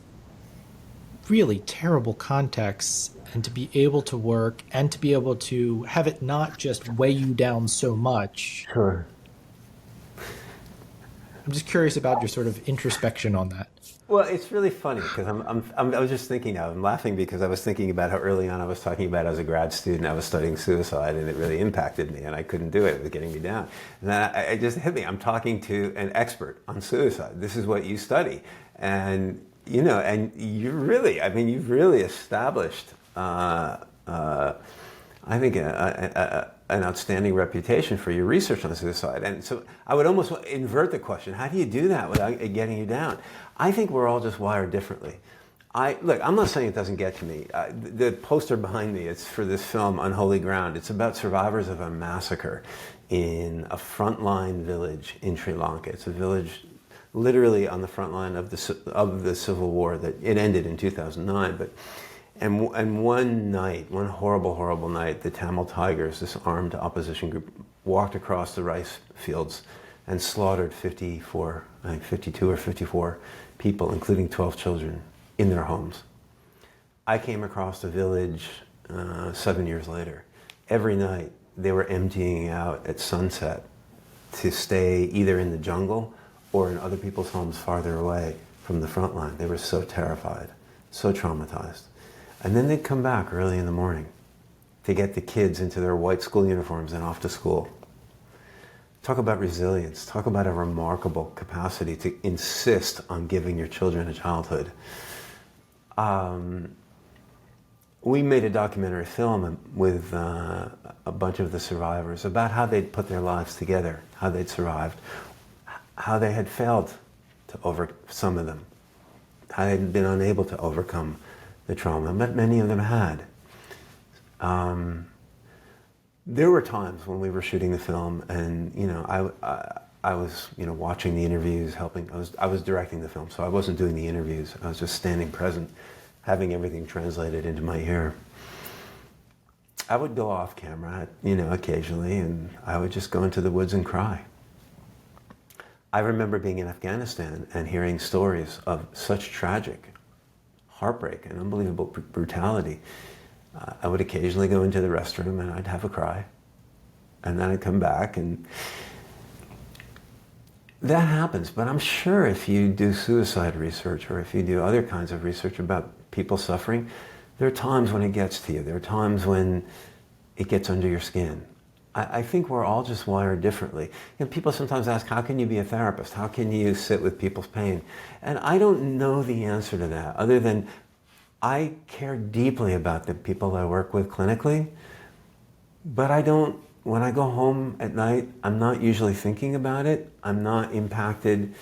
really terrible contexts and to be able to work and to be able to have it not just weigh you down so much?
Sure.
I'm just curious about your sort of introspection on that.
Well, it's really funny because I was just thinking, I'm laughing because I was thinking about how early on I was talking about as a grad student, I was studying suicide and it really impacted me and I couldn't do it. It was getting me down. And then it just hit me. I'm talking to an expert on suicide. This is what you study. And, and you've really established, I think, an outstanding reputation for your research on suicide. And so I would almost invert the question, how do you do that without it getting you down? I think we're all just wired differently. Look, I'm not saying it doesn't get to me. The poster behind me, it's for this film, Unholy Ground. It's about survivors of a massacre in a frontline village in Sri Lanka. It's a village literally on the front line of the civil war that it ended in 2009. And one night, one horrible, horrible night, the Tamil Tigers, this armed opposition group, walked across the rice fields and slaughtered 54, I think 52 or 54 people, including 12 children, in their homes. I came across the village 7 years later. Every night they were emptying out at sunset to stay either in the jungle or in other people's homes farther away from the front line. They were so terrified, so traumatized. And then they'd come back early in the morning to get the kids into their white school uniforms and off to school. Talk about resilience. Talk about a remarkable capacity to insist on giving your children a childhood. We made a documentary film with a bunch of the survivors about how they'd put their lives together, how they'd survived, how they had failed to some of them, how they'd been unable to overcome the trauma, but many of them had. There were times when we were shooting the film, and I was watching the interviews, helping. I was directing the film, so I wasn't doing the interviews. I was just standing present, having everything translated into my ear. I would go off camera, occasionally, and I would just go into the woods and cry. I remember being in Afghanistan and hearing stories of such tragic heartbreak and unbelievable brutality. I would occasionally go into the restroom and I'd have a cry. And then I'd come back, and that happens. But I'm sure if you do suicide research or if you do other kinds of research about people suffering, there are times when it gets to you. There are times when it gets under your skin. I think we're all just wired differently. People sometimes ask, how can you be a therapist? How can you sit with people's pain? And I don't know the answer to that, other than I care deeply about the people I work with clinically, but when I go home at night, I'm not usually thinking about it. I'm not impacted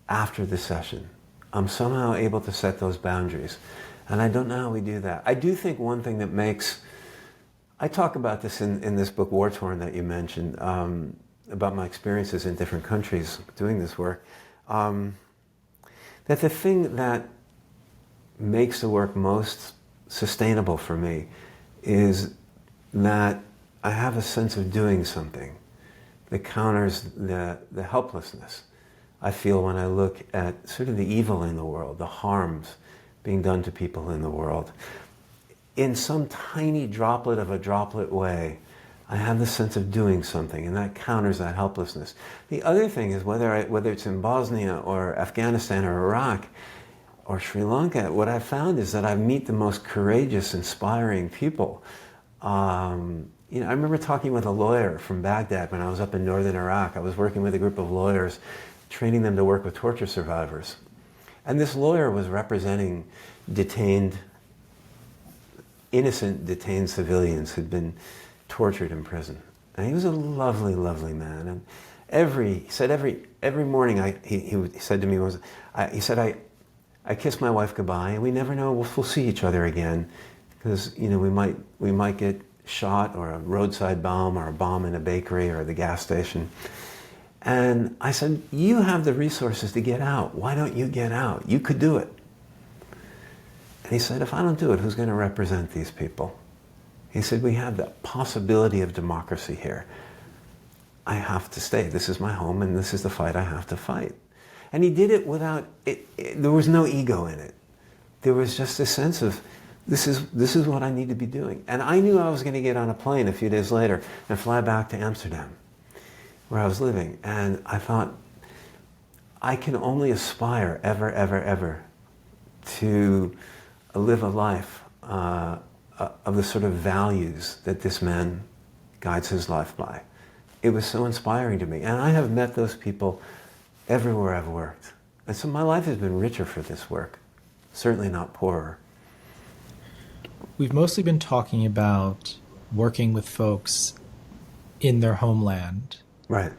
after the session. I'm somehow able to set those boundaries. And I don't know how we do that. I do think one thing that I talk about this in this book, War Torn, that you mentioned, about my experiences in different countries doing this work, that the thing that makes the work most sustainable for me is that I have a sense of doing something that counters the helplessness I feel when I look at sort of the evil in the world, the harms being done to people in the world. In some tiny droplet of a droplet way, I have the sense of doing something, and that counters that helplessness. The other thing is whether it's in Bosnia or Afghanistan or Iraq or Sri Lanka, what I've found is that I meet the most courageous, inspiring people. I remember talking with a lawyer from Baghdad when I was up in northern Iraq. I was working with a group of lawyers, training them to work with torture survivors. And this lawyer was representing innocent detained civilians who'd been tortured in prison. And he was a lovely, lovely man. And every morning he said to me, I kiss my wife goodbye, and we never know if we'll see each other again, because we might get shot, or a roadside bomb, or a bomb in a bakery or the gas station. And I said, you have the resources to get out. Why don't you get out? You could do it. And he said, if I don't do it, who's going to represent these people? He said, we have the possibility of democracy here. I have to stay. This is my home, and this is the fight I have to fight. And he did it without, there was no ego in it. There was just a sense of, this is what I need to be doing. And I knew I was going to get on a plane a few days later and fly back to Amsterdam, where I was living. And I thought, I can only aspire ever, ever, ever to live a life of the sort of values that this man guides his life by. It was so inspiring to me. And I have met those people everywhere I've worked. And so my life has been richer for this work, certainly not poorer.
We've mostly been talking about working with folks in their homeland.
Right.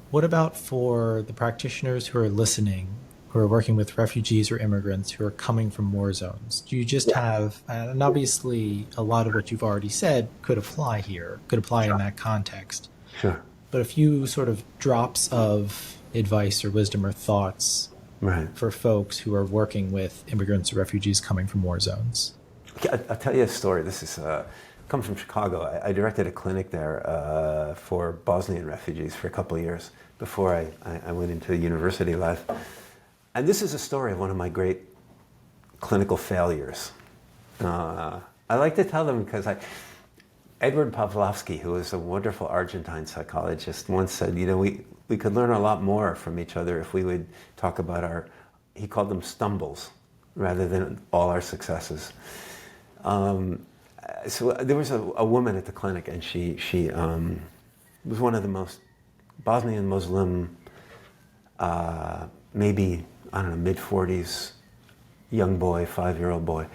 What about for the practitioners who are listening, who are working with refugees or immigrants who are coming from war zones? Do you just have, and obviously a lot of what you've already said could apply here, could apply in that context.
Sure.
But a few sort of drops of advice or wisdom or thoughts for folks who are working with immigrants or refugees coming from war zones.
I'll tell you a story. This is come from Chicago. I directed a clinic there for Bosnian refugees for a couple of years before I went into university life. And this is a story of one of my great clinical failures. I like to tell them because Edward Pavlovsky, who was a wonderful Argentine psychologist, once said, we could learn a lot more from each other if we would talk about he called them stumbles, rather than all our successes. So there was a woman at the clinic, and she was one of the most Bosnian Muslim, maybe, I don't know, mid-40s, young boy, 5-year-old boy,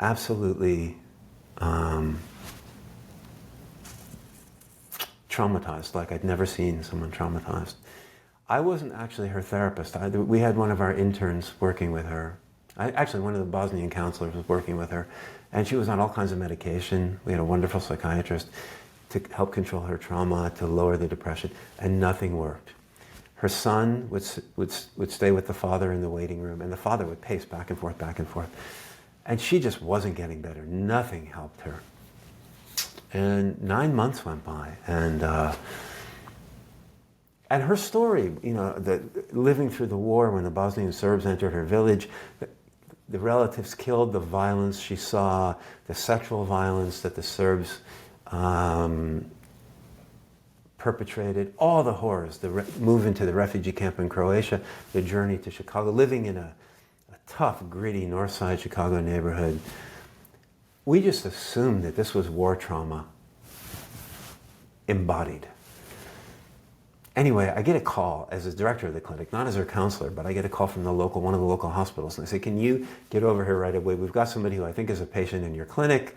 absolutely traumatized, like I'd never seen someone traumatized. I wasn't actually her therapist. We had one of our interns working with her. Actually, one of the Bosnian counselors was working with her, and she was on all kinds of medication. We had a wonderful psychiatrist to help control her trauma, to lower the depression, and nothing worked. Her son would stay with the father in the waiting room, and the father would pace back and forth, back and forth. And she just wasn't getting better. Nothing helped her. And 9 months went by, and her story, living through the war when the Bosnian Serbs entered her village, the relatives killed, the violence she saw, the sexual violence that the Serbs perpetrated, all the horrors, the move into the refugee camp in Croatia, the journey to Chicago, living in a tough, gritty North Side Chicago neighborhood. We just assumed that this was war trauma embodied. Anyway, I get a call as the director of the clinic, not as her counselor, but I get a call from one of the local hospitals, and they say, can you get over here right away? We've got somebody who I think is a patient in your clinic.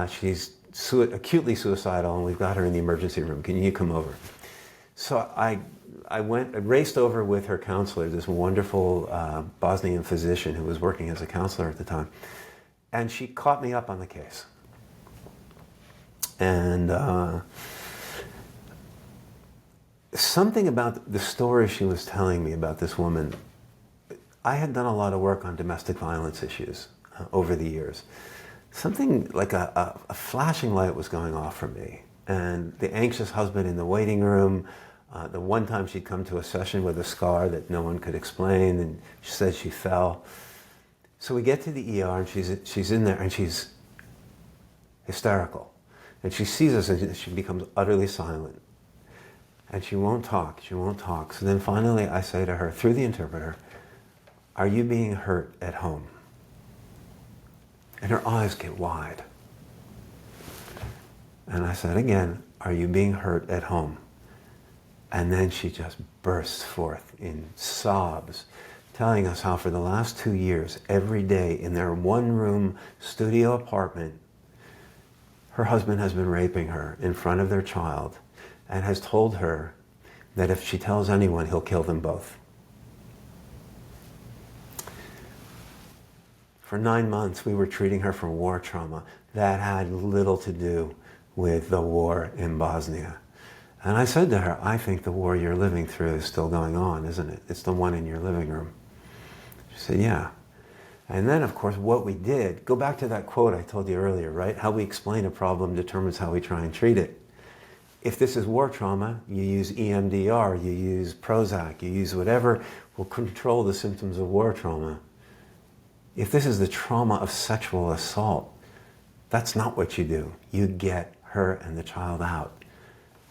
She's acutely suicidal, and we've got her in the emergency room. Can you come over? So I raced over with her counselor, this wonderful Bosnian physician who was working as a counselor at the time, and she caught me up on the case. And something about the story she was telling me about this woman, I had done a lot of work on domestic violence issues over the years. Something like a flashing light was going off for me. And the anxious husband in the waiting room, the one time she'd come to a session with a scar that no one could explain, and she said she fell. So we get to the ER, and she's in there, and she's hysterical. And she sees us, and she becomes utterly silent. And she won't talk. So then finally I say to her, through the interpreter, are you being hurt at home? And her eyes get wide. And I said again, are you being hurt at home? And then she just bursts forth in sobs, telling us how for the last 2 years, every day in their one-room studio apartment, her husband has been raping her in front of their child, and has told her that if she tells anyone, he'll kill them both. For 9 months, we were treating her for war trauma. That had little to do with the war in Bosnia. And I said to her, I think the war you're living through is still going on, isn't it? It's the one in your living room. She said, yeah. And then, of course, what we did, go back to that quote I told you earlier, right? How we explain a problem determines how we try and treat it. If this is war trauma, you use EMDR, you use Prozac, you use whatever will control the symptoms of war trauma. If this is the trauma of sexual assault, that's not what you do. You get her and the child out.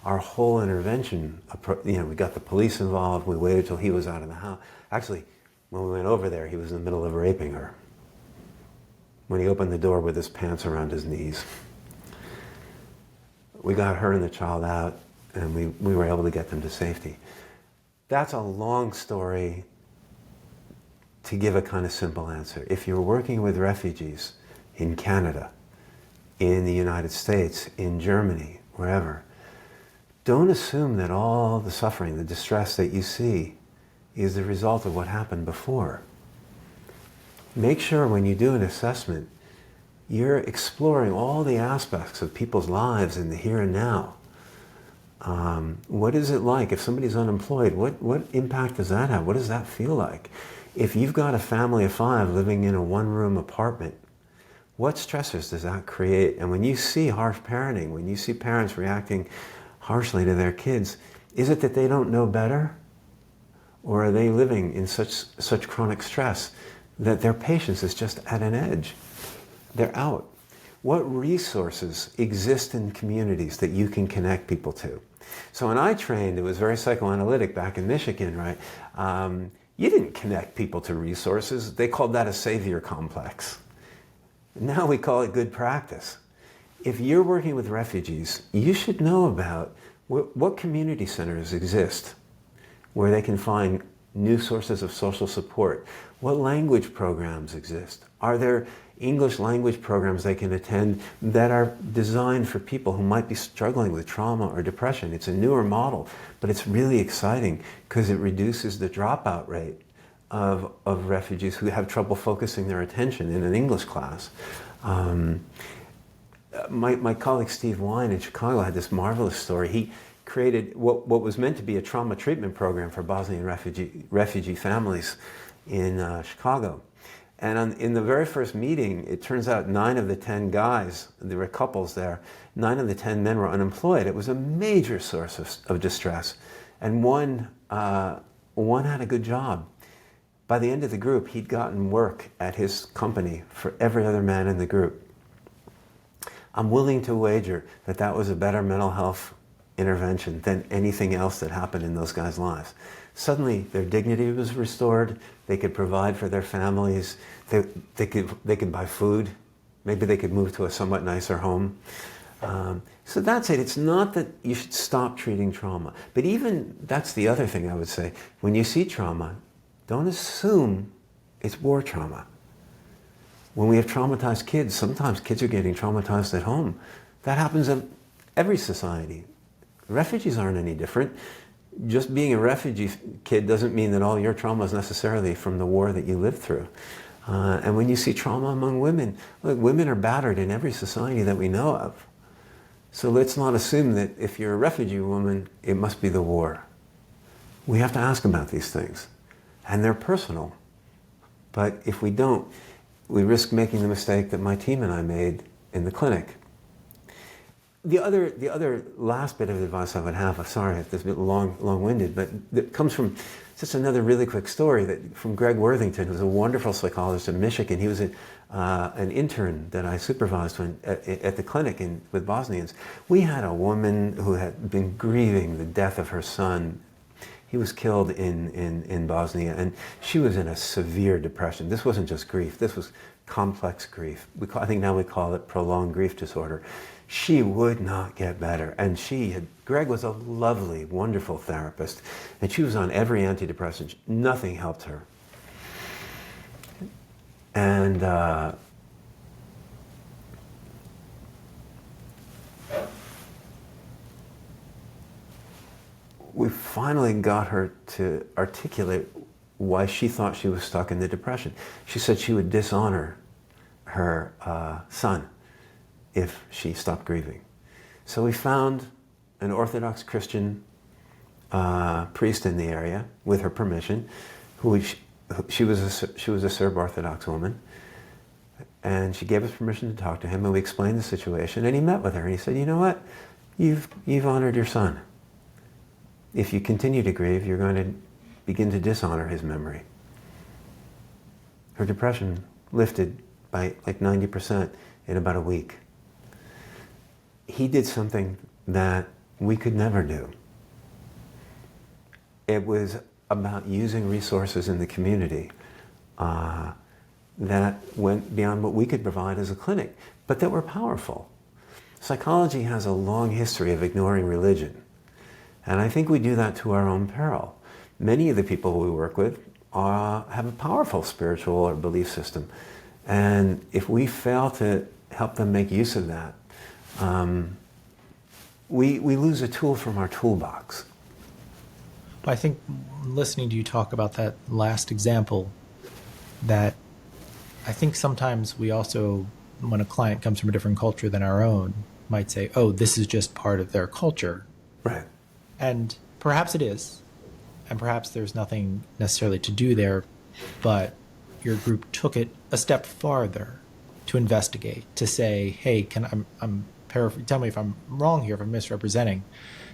Our whole intervention, we got the police involved, we waited till he was out of the house. Actually, when we went over there, he was in the middle of raping her. When he opened the door with his pants around his knees. We got her and the child out, and we were able to get them to safety. That's a long story to give a kind of simple answer. If you're working with refugees in Canada, in the United States, in Germany, wherever, don't assume that all the suffering, the distress that you see is the result of what happened before. Make sure when you do an assessment, you're exploring all the aspects of people's lives in the here and now. What is it like if somebody's unemployed? What impact does that have? What does that feel like? If you've got a family of 5 living in a one-room apartment, What stressors does that create? And when you see harsh parenting, when you see parents reacting harshly to their kids, is it that they don't know better? Or are they living in such chronic stress that their patience is just at an edge? They're out. What resources exist in communities that you can connect people to? So when I trained, it was very psychoanalytic back in Michigan, right? You didn't connect people to resources. They called that a savior complex. Now we call it good practice. If you're working with refugees, you should know about what community centers exist where they can find new sources of social support. What language programs exist? Are there English language programs they can attend that are designed for people who might be struggling with trauma or depression? It's a newer model, but it's really exciting because it reduces the dropout rate of refugees who have trouble focusing their attention in an English class. My colleague Steve Wine in Chicago had this marvelous story. He created what was meant to be a trauma treatment program for Bosnian refugee families in Chicago. And in the very first meeting, it turns out 9 of the 10 guys, there were couples there, 9 of the 10 men were unemployed. It was a major source of distress. And one had a good job. By the end of the group, he'd gotten work at his company for every other man in the group. I'm willing to wager that that was a better mental health intervention than anything else that happened in those guys' lives. Suddenly, their dignity was restored. They could provide for their families. They could buy food. Maybe they could move to a somewhat nicer home. So that's it. It's not that you should stop treating trauma. But even, that's the other thing I would say. When you see trauma, don't assume it's war trauma. When we have traumatized kids, sometimes kids are getting traumatized at home. That happens in every society. Refugees aren't any different. Just being a refugee kid doesn't mean that all your trauma is necessarily from the war that you lived through. And when you see trauma among women, look, women are battered in every society that we know of. So let's not assume that if you're a refugee woman, it must be the war. We have to ask about these things. And they're personal. But if we don't, we risk making the mistake that my team and I made in the clinic. The other last bit of advice I would have, sorry if this is a bit long-winded, but it comes from just another really quick story from Greg Worthington, who's a wonderful psychologist in Michigan. He was an intern that I supervised at the clinic with Bosnians. We had a woman who had been grieving the death of her son. He was killed in Bosnia, and she was in a severe depression. This wasn't just grief. This was complex grief. I think now we call it prolonged grief disorder. She would not get better. And Greg was a lovely, wonderful therapist, and she was on every antidepressant. Nothing helped her. And we finally got her to articulate why she thought she was stuck in the depression. She said she would dishonor her son if she stopped grieving. So we found an Orthodox Christian priest in the area, with her permission, she was a Serb Orthodox woman, and she gave us permission to talk to him, and we explained the situation, and he met with her, and he said, you know what, you've honored your son. If you continue to grieve, you're going to begin to dishonor his memory. Her depression lifted by like 90% in about a week. He did something that we could never do. It was about using resources in the community that went beyond what we could provide as a clinic, but that were powerful. Psychology has a long history of ignoring religion. And I think we do that to our own peril. Many of the people we work with have a powerful spiritual or belief system. And if we fail to help them make use of that, we lose a tool from our toolbox.
I think listening to you talk about that last example, that I think sometimes we also, when a client comes from a different culture than our own, might say, oh, this is just part of their culture.
Right.
And perhaps it is, and perhaps there's nothing necessarily to do there, but your group took it a step farther to investigate, to say, hey, tell me if I'm wrong here, if I'm misrepresenting,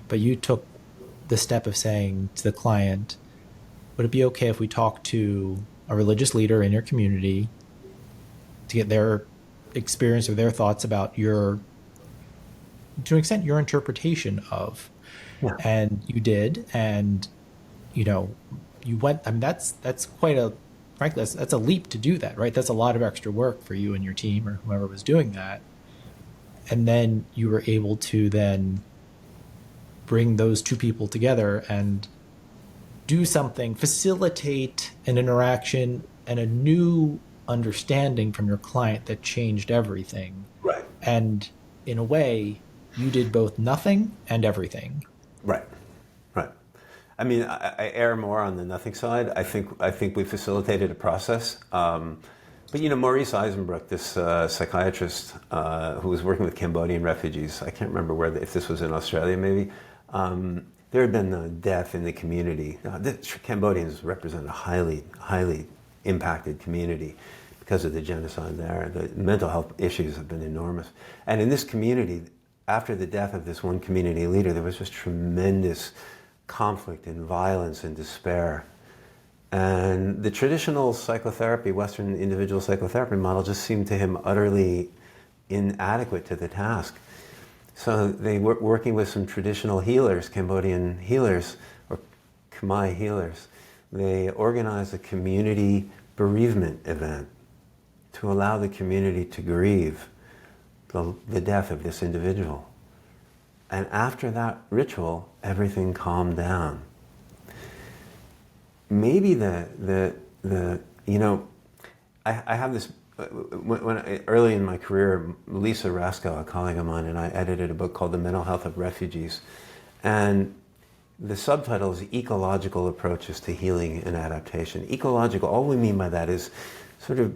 but you took the step of saying to the client, would it be okay if we talk to a religious leader in your community to get their experience or their thoughts about to an extent, your interpretation of,
Yeah.
and you did, and you went. I mean, that's frankly, that's a leap to do that, right? That's a lot of extra work for you and your team or whoever was doing that, and then you were able to then bring those two people together and do something, facilitate an interaction and a new understanding from your client that changed everything.
Right.
And in a way, you did both nothing and everything.
Right. Right. I mean, I err more on the nothing side. I think we facilitated a process. But Maurice Eisenbrook, this psychiatrist who was working with Cambodian refugees, I can't remember if this was in Australia maybe, there had been a death in the community. Cambodians represent a highly, highly impacted community because of the genocide there. The mental health issues have been enormous. And in this community, after the death of this one community leader, there was just tremendous conflict and violence and despair. And the traditional psychotherapy, Western individual psychotherapy model just seemed to him utterly inadequate to the task. So they were working with some traditional healers, Cambodian healers, or Khmer healers. They organized a community bereavement event to allow the community to grieve the death of this individual. And after that ritual, everything calmed down. Maybe I have this, early in my career, Lisa Raskow, a colleague of mine, and I edited a book called The Mental Health of Refugees. And the subtitle is Ecological Approaches to Healing and Adaptation. Ecological, all we mean by that is sort of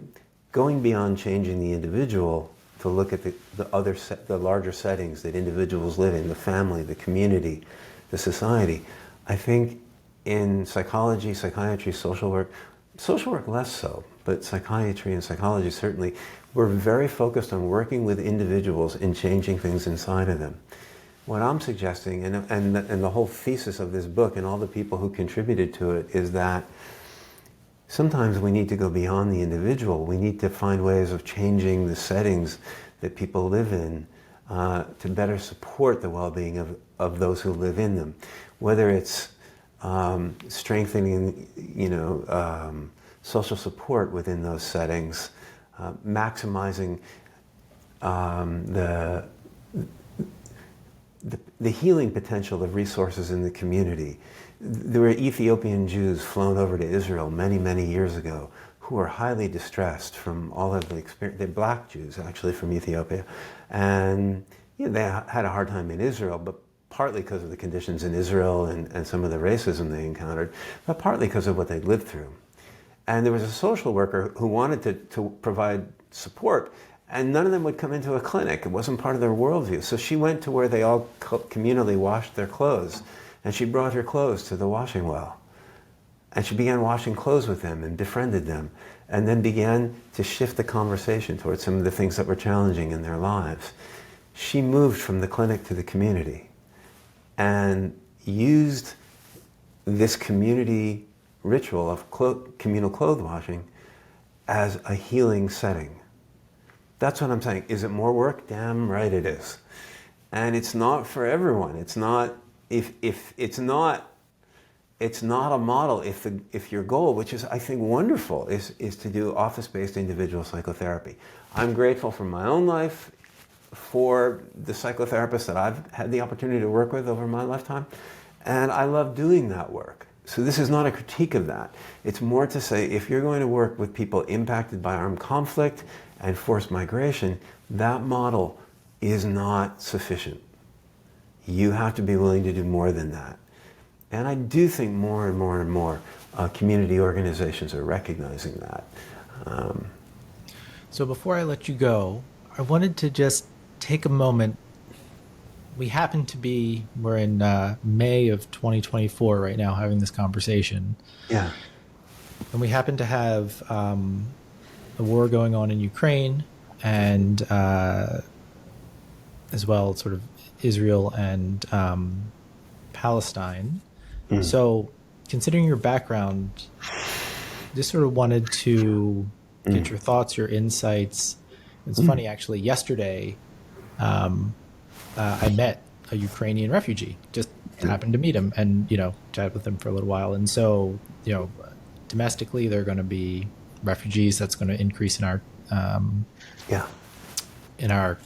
going beyond changing the individual to look at the larger settings that individuals live in, the family, the community, the society. I think in psychology, psychiatry, social work less so, but psychiatry and psychology certainly, we're very focused on working with individuals and changing things inside of them. What I'm suggesting, and the whole thesis of this book and all the people who contributed to it, is that sometimes we need to go beyond the individual. We need to find ways of changing the settings that people live in to better support the well-being of those who live in them. Whether it's strengthening, social support within those settings, maximizing the healing potential of resources in the community. There were Ethiopian Jews flown over to Israel many, many years ago who were highly distressed from all of the experience. They're black Jews, actually, from Ethiopia. And they had a hard time in Israel, but partly because of the conditions in Israel and some of the racism they encountered, but partly because of what they'd lived through. And there was a social worker who wanted to provide support, and none of them would come into a clinic. It wasn't part of their worldview. So she went to where they all communally washed their clothes, and she brought her clothes to the washing well. And she began washing clothes with them and befriended them, and then began to shift the conversation towards some of the things that were challenging in their lives. She moved from the clinic to the community and used this community ritual of communal clothes washing as a healing setting. That's what I'm saying. Is it more work? Damn right it is. And it's not for everyone. It's not, if it's not a model, if your goal, which is I think wonderful, is to do office-based individual psychotherapy. I'm grateful for my own life, for the psychotherapists that I've had the opportunity to work with over my lifetime, and I love doing that work. So this is not a critique of that. It's more to say, if you're going to work with people impacted by armed conflict and forced migration, that model is not sufficient. You have to be willing to do more than that. And I do think more and more and more community organizations are recognizing that.
So before I let you go, I wanted to just take a moment. We're in May of 2024 right now having this conversation.
Yeah.
And we happen to have a war going on in Ukraine and as well, sort of Israel and Palestine. So, considering your background, just sort of wanted to get your thoughts, your insights. It's funny, actually. Yesterday, I met a Ukrainian refugee. Just happened to meet him, and chatted with him for a little while. And so, domestically, they're going to be refugees. That's going to increase in our in our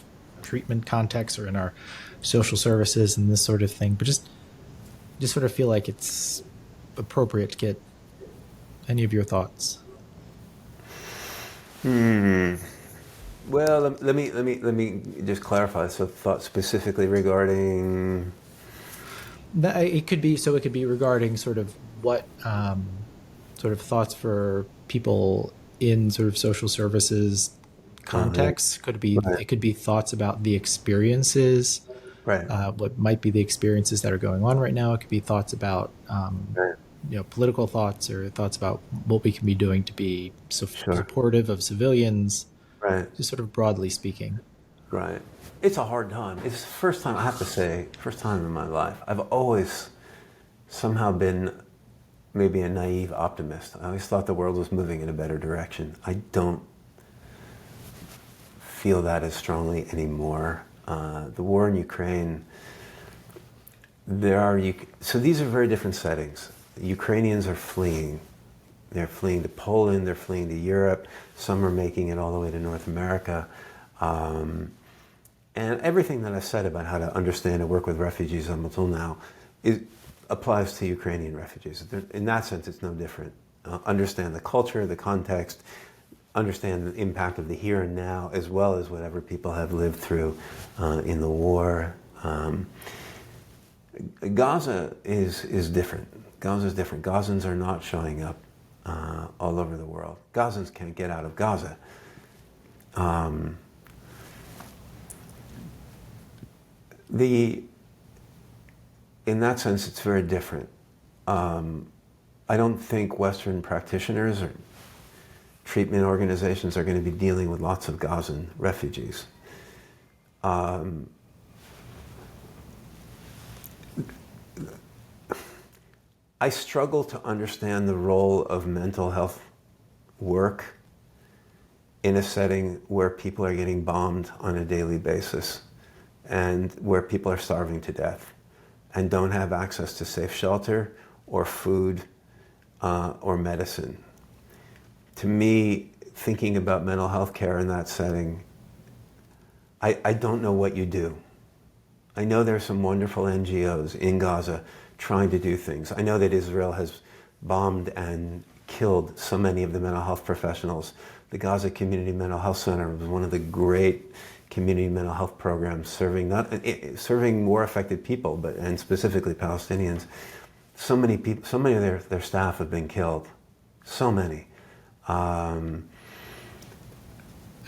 treatment context or in our social services and this sort of thing. But just sort of feel like it's appropriate to get any of your thoughts.
Well, let me just clarify. So, thought specifically regarding.
It could be regarding sort of what sort of thoughts for people in sort of social services contexts. It could be thoughts about the experiences, what might be the experiences that are going on right now. It could be thoughts about political thoughts, or thoughts about what we can be doing to be supportive of civilians.
Right.
Just sort of broadly speaking.
Right. It's a hard time. It's the first time, I have to say, first time in my life. I've always somehow been maybe a naive optimist. I always thought the world was moving in a better direction. I don't feel that as strongly anymore. The war in Ukraine, so these are very different settings. The Ukrainians are fleeing. They're fleeing to Poland, they're fleeing to Europe, some are making it all the way to North America. And everything that I've said about how to understand and work with refugees up until now applies to Ukrainian refugees. In that sense, it's no different. Understand the culture, the context, understand the impact of the here and now, as well as whatever people have lived through in the war. Gaza is different. Gaza is different. Gazans are not showing up all over the world. Gazans can't get out of Gaza. In that sense, it's very different. I don't think Western practitioners or treatment organizations are going to be dealing with lots of Gazan refugees. I struggle to understand the role of mental health work in a setting where people are getting bombed on a daily basis and where people are starving to death and don't have access to safe shelter or food or medicine. To me, thinking about mental health care in that setting, I don't know what you do. I know there's some wonderful NGOs in Gaza trying to do things. I know that Israel has bombed and killed so many of the mental health professionals. The Gaza Community Mental Health Center was one of the great community mental health programs serving more affected people, and specifically Palestinians. So many people, so many of their staff have been killed. So many.
I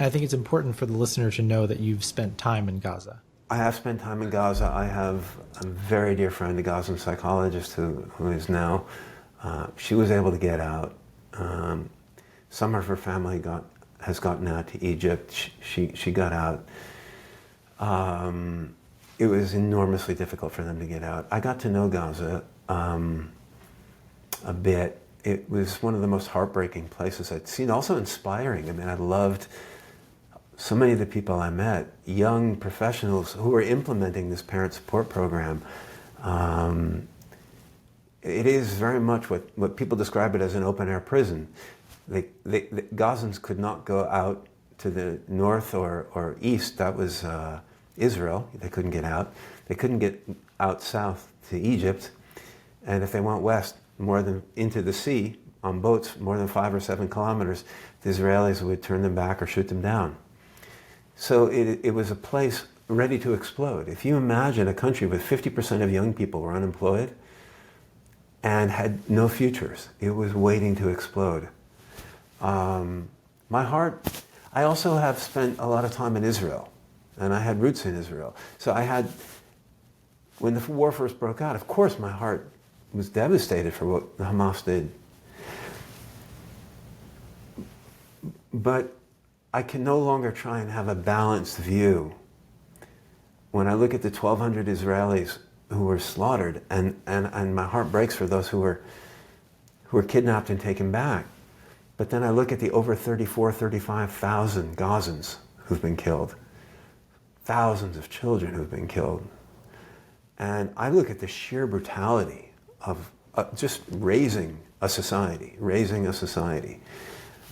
think it's important for the listener to know that you've spent time in Gaza.
I have spent time in Gaza. I have a very dear friend, a Gazan psychologist who is now, she was able to get out. Some of her family has gotten out to Egypt. She got out. It was enormously difficult for them to get out. I got to know Gaza a bit. It was one of the most heartbreaking places I'd seen, also inspiring. I mean, I loved so many of the people I met, young professionals who were implementing this parent support program. It is very much what people describe it as an open-air prison. The Gazans could not go out to the north or east. That was Israel. They couldn't get out. They couldn't get out south to Egypt. And if they went west more than into the sea on boats more than 5 or 7 kilometers, the Israelis would turn them back or shoot them down. So it was a place ready to explode. If you imagine a country with 50% of young people were unemployed and had no futures, it was waiting to explode. My heart, I also have spent a lot of time in Israel, and I had roots in Israel. So when the war first broke out, of course my heart was devastated for what Hamas did. But I can no longer try and have a balanced view. When I look at the 1,200 Israelis who were slaughtered, and my heart breaks for those who were kidnapped and taken back. But then I look at the over 35,000 Gazans who've been killed, thousands of children who've been killed. And I look at the sheer brutality of just raising a society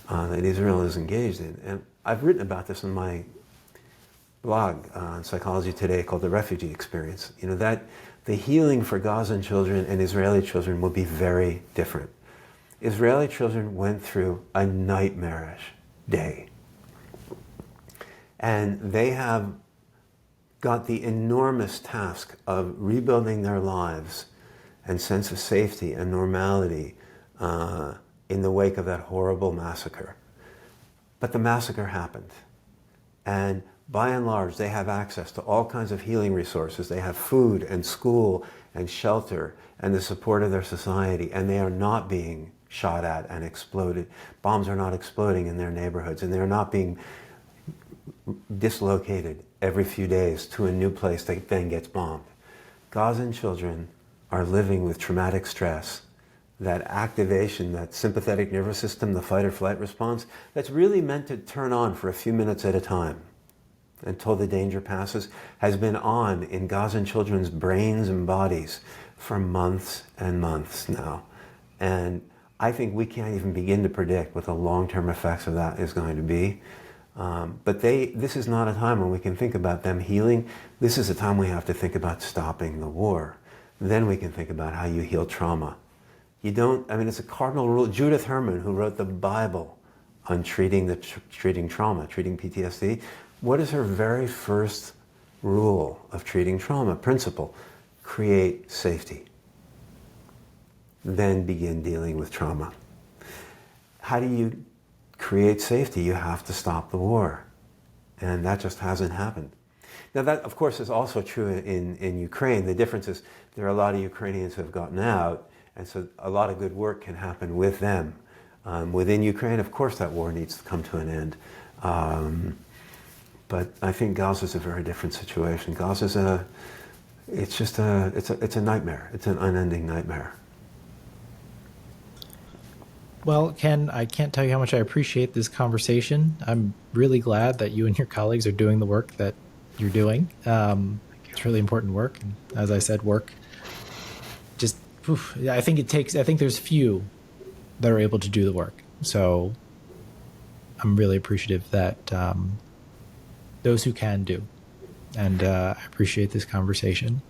that Israel is engaged in. And I've written about this in my blog on Psychology Today called The Refugee Experience. You know, that the healing for Gazan children and Israeli children will be very different. Israeli children went through a nightmarish day. And they have got the enormous task of rebuilding their lives and sense of safety and normality in the wake of that horrible massacre. But the massacre happened. And by and large, they have access to all kinds of healing resources. They have food and school and shelter and the support of their society, and they are not being shot at and exploded. Bombs are not exploding in their neighborhoods, and they're not being dislocated every few days to a new place that then gets bombed. Gazan children are living with traumatic stress, that activation, that sympathetic nervous system, the fight or flight response, that's really meant to turn on for a few minutes at a time until the danger passes, has been on in Gazan children's brains and bodies for months and months now. And I think we can't even begin to predict what the long-term effects of that is going to be. But this is not a time when we can think about them healing. This is a time we have to think about stopping the war. Then we can think about how you heal trauma. It's a cardinal rule. Judith Herman, who wrote the Bible on treating trauma, treating PTSD, what is her very first rule of treating trauma, principle? Create safety. Then begin dealing with trauma. How do you create safety? You have to stop the war. And that just hasn't happened. Now that, of course, is also true in Ukraine. The difference is there are a lot of Ukrainians who have gotten out, and so a lot of good work can happen with them. Within Ukraine, of course, that war needs to come to an end. But I think Gaza is a very different situation. Gaza's it's a nightmare. It's an unending nightmare.
Well, Ken, I can't tell you how much I appreciate this conversation. I'm really glad that you and your colleagues are doing the work that you're doing. It's really important work. And as I said, work just, I think there's few that are able to do the work. So I'm really appreciative that those who can do. And I appreciate this conversation.